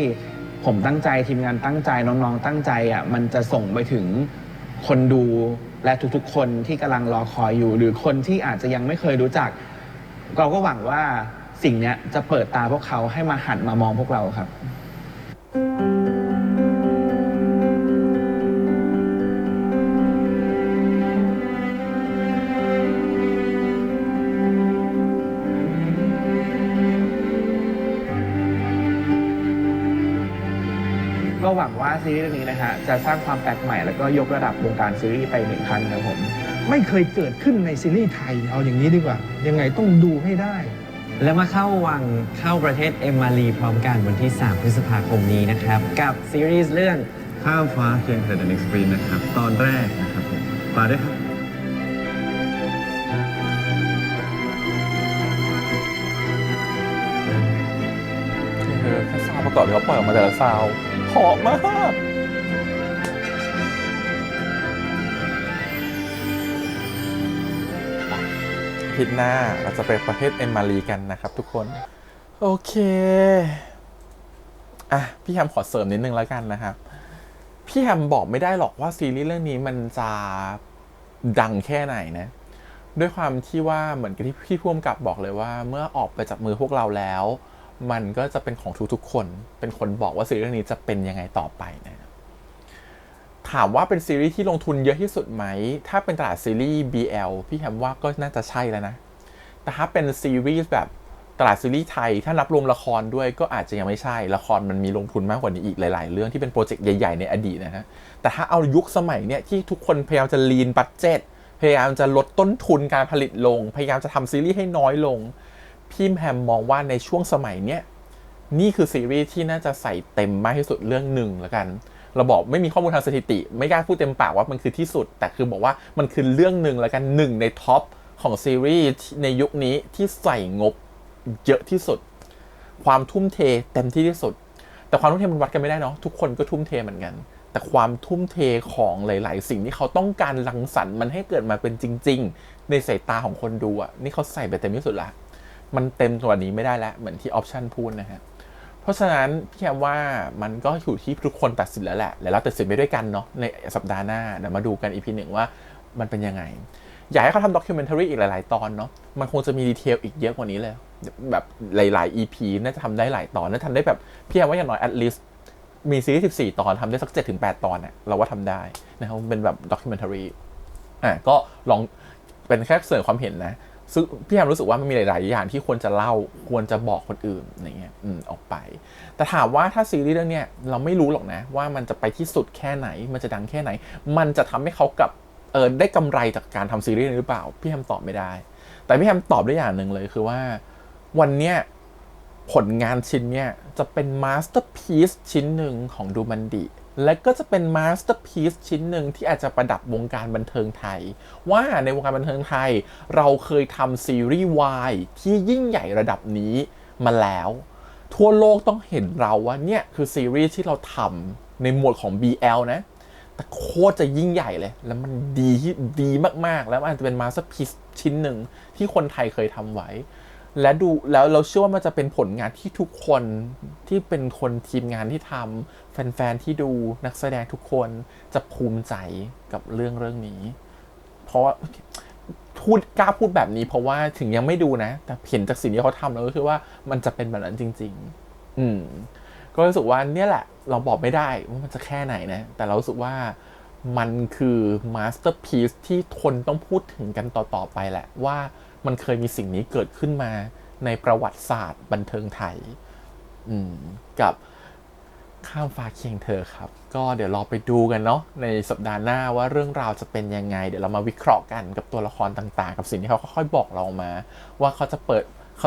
ผมตั้งใจทีมงานตั้งใจน้องๆตั้งใจอ่ะมันจะส่งไปถึงคนดูและทุกๆคนที่กำลังรอคอยอยู่หรือคนที่อาจจะยังไม่เคยรู้จักเราก็หวังว่าสิ่งนี้จะเปิดตาพวกเขาให้มาหันมามองพวกเราครับก็หวังว่าซีรีส์เรื่องนี้นะฮะจะสร้างความแปลกใหม่แล้วก็ยกระดับวงการซีรีส์ไปหนึ่งขั้นครับผมไม่เคยเกิดขึ้นในซีรีส์ไทยเอาอย่างนี้ดีกว่ายังไงต้องดูให้ได้ แล้วมาเข้าวังเข้าประเทศเอมมารีพร้อมกันวันที่3 พฤษภาคมนี้นะครับกับซีรีส์เรื่องข้ามฟ้าเคียงเธอ The Next Sprint นะครับตอนแรกนะครับผมฝากด้วยครับแค่ซาวประกอบที่เขาปล่อยออกมาแต่ละซาวหอมมาก อาทิตย์หน้าเราจะไปประเทศเอมมารีกันนะครับทุกคนโอเคพี่แฮมขอเสริมนิดนึงแล้วกันนะครับพี่แฮมบอกไม่ได้หรอกว่าซีรีส์เรื่องนี้มันจะดังแค่ไหนนะด้วยความที่ว่าเหมือนกับที่พี่ผู้กำกับบอกเลยว่าเมื่อออกไปจากมือพวกเราแล้วมันก็จะเป็นของทุกๆคนเป็นคนบอกว่าซีรีส์เรื่องนี้จะเป็นยังไงต่อไปนะถามว่าเป็นซีรีส์ที่ลงทุนเยอะที่สุดไหมถ้าเป็นตลาดซีรีส์ BL พี่แฮมว่าก็น่าจะใช่แล้วนะแต่ถ้าเป็นซีรีส์แบบตลาดซีรีส์ไทยถ้านับรวมละครด้วยก็อาจจะยังไม่ใช่ละครมันมีลงทุนมากกว่านี้อีกหลายๆเรื่องที่เป็นโปรเจกต์ใหญ่ๆในอดีตนะฮะแต่ถ้าเอายุคสมัยเนี่ยที่ทุกคนพยายามจะลีนบัดเจ็ตพยายามจะลดต้นทุนการผลิตลงพยายามจะทำซีรีส์ให้น้อยลงพี่แฮมมองว่าในช่วงสมัยเนี้ยนี่คือซีรีส์ที่น่าจะใส่เต็มมากที่สุดเรื่องหนึ่งแล้วกันเราบอกไม่มีข้อมูลทางสถิติไม่กล้าพูดเต็มปากว่ามันคือที่สุดแต่คือบอกว่ามันคือเรื่องหนึ่งแล้วกันหนึ่งในท็อปของซีรีส์ในยุคนี้ที่ใส่งบเยอะที่สุดความทุ่มเทเต็มที่ที่สุดแต่ความทุ่มเทมันวัดกันไม่ได้เนาะทุกคนก็ทุ่มเทเหมือนกันแต่ความทุ่มเทของหลายๆสิ่งที่เขาต้องการรังสรรค์มันให้เกิดมาเป็นจริงๆในสายตาของคนดูนี่เขาใส่ไปเต็มที่สุดละมันเต็มกว่านี้ไม่ได้แล้วเหมือนที่ออปชั่นพูดนะฮะเพราะฉะนั้นพี่แอมว่ามันก็อยู่ที่ทุกคนตัดสินแล้วแหละแล้วเราตัดสินไปด้วยกันเนาะในสัปดาห์หน้าเดี๋ยวมาดูกัน EP 1ว่ามันเป็นยังไงอยากให้เขาทำด็อกิวเมนทารีอีกหลายๆตอนเนาะมันคงจะมีดีเทลอีกเยอะกว่านี้เลยแบบหลายๆ EP น่าจะทำได้หลายตอนน่าจะทำได้แบบพี่แอมว่าอย่างน้อย at least มีซีรีส์14 ตอนทำได้สัก 7-8 ตอนเนี่ยเราว่าทำได้นะครับเป็นแบบด็อกิวเมนทารีก็ลองเป็นแค่เสริมความเห็นนะซึ่งพี่แอมรู้สึกว่ามันมีหลายๆอย่างที่ควรจะเล่าควรจะบอกคนอื่นอย่างเงี้ยออกไปแต่ถามว่าถ้าซีรีส์เรื่องเนี้ยเราไม่รู้หรอกนะว่ามันจะไปที่สุดแค่ไหนมันจะดังแค่ไหนมันจะทำให้เขากับได้กำไรจากการทำซีรีส์หรือเปล่าพี่แฮมตอบไม่ได้แต่พี่แฮมตอบได้อย่างหนึ่งเลยคือว่าวันเนี้ยผลงานชิ้นเนี้ยจะเป็นมาสเตอร์พีซชิ้นหนึ่งของดูมันดิและก็จะเป็นมาสเตอร์พีซชิ้นหนึ่งที่อาจจะประดับวงการบันเทิงไทยว่าในวงการบันเทิงไทยเราเคยทำซีรีส์วายที่ยิ่งใหญ่ระดับนี้มาแล้วทั่วโลกต้องเห็นเราว่าเนี่ยคือซีรีส์ที่เราทำในหมวดของ BL นะแต่โคตรจะยิ่งใหญ่เลยแล้วมันดีมากๆแล้วอาจจะเป็นมาสเตอร์พีซชิ้นหนึ่งที่คนไทยเคยทำไว้และดูแล้วเราเชื่อว่ามันจะเป็นผลงานที่ทุกคนที่เป็นคนทีมงานที่ทำแฟนๆที่ดูนักแสดงทุกคนจะภูมิใจกับเรื่องนี้เพราะว่ากล้าพูดแบบนี้เพราะว่าถึงยังไม่ดูนะแต่เห็นจากสิ่งที่เขาทำแล้วก็คือว่ามันจะเป็นแบบนั้นจริงๆก็รู้สึกว่าเนี่ยแหละเราบอกไม่ได้ว่ามันจะแค่ไหนนะแต่เรารู้สึกว่ามันคือมาสเตอร์พีซที่คนต้องพูดถึงกันต่อๆไปแหละว่ามันเคยมีสิ่งนี้เกิดขึ้นมาในประวัติศาสตร์บันเทิงไทยกับข้ามฟ้าเคียงเธอครับก็เดี๋ยวรอไปดูกันเนาะในสัปดาห์หน้าว่าเรื่องราวจะเป็นยังไงเดี๋ยวเรามาวิเคราะห์กันกับตัวละครต่างๆกับสิ่งที่เขาค่อยๆบอกเรามาว่าเขา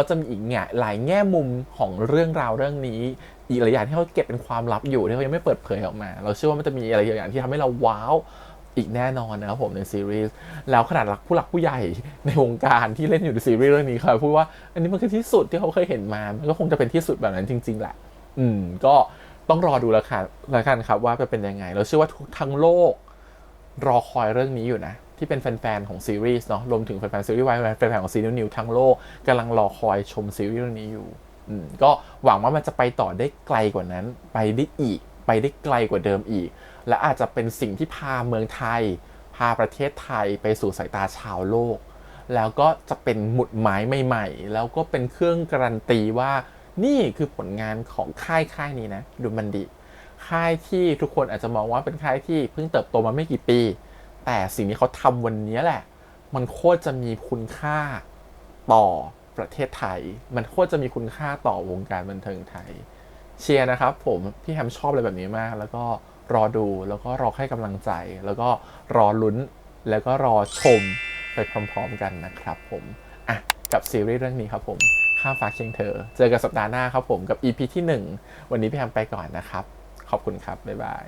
จะมีอีกหลายแง่มุมของเรื่องราวเรื่องนี้อีกหลายอย่างที่เขาเก็บเป็นความลับอยู่ที่เขายังไม่เปิดเผยออกมาเราเชื่อว่ามันจะมีอะไรอย่างที่ทำให้เราว้าวอีกแน่นอนนะครับผมในซีรีส์แล้วขนาดผู้หลักผู้ใหญ่ในวงการที่เล่นอยู่ในซีรีส์เรื่องนี้เขาพูดว่าอันนี้มันคือที่สุดที่เขาเคยเห็นมามันก็คงจะเป็นที่สุดแบบนั้นจริงๆแหละก็ต้องรอดูแล้วกันครับว่าจะเป็นยังไงเราเชื่อว่าทั้งโลกรอคอยเรื่องนี้อยู่นะที่เป็นแฟนๆของซีรีส์เนาะรวมถึงแฟนๆซีรีส์วายแฟนๆของซีนิวทั้งโลกกำลังรอคอยชมซีรีส์เรื่องนี้อยู่ก็หวังว่ามันจะไปต่อได้ไกลกว่านั้นไปได้ไกลกว่าเดิมอีกและอาจจะเป็นสิ่งที่พาเมืองไทยพาประเทศไทยไปสู่สายตาชาวโลกแล้วก็จะเป็นหมุดหมายใหม่ๆแล้วก็เป็นเครื่องการันตีว่านี่คือผลงานของค่ายนี้นะดูมันดิค่ายที่ทุกคนอาจจะมองว่าเป็นค่ายที่เพิ่งเติบโตมาไม่กี่ปีแต่สิ่งที่เขาทำวันนี้แหละมันโคตรจะมีคุณค่าต่อประเทศไทยมันโคตรจะมีคุณค่าต่อวงการบันเทิงไทยเชียร์นะครับผมพี่แฮมชอบอะไรแบบนี้มากแล้วก็รอดูแล้วก็รอให้กำลังใจแล้วก็รอลุ้นแล้วก็รอชมไปพร้อมๆกันนะครับผมกับซีรีส์เรื่องนี้ครับผมข้ามฟ้าเคียงเธอเจอกันสัปดาห์หน้าครับผมกับ EP ที่ 1วันนี้พี่แฮมไปก่อนนะครับขอบคุณครับบ๊ายบาย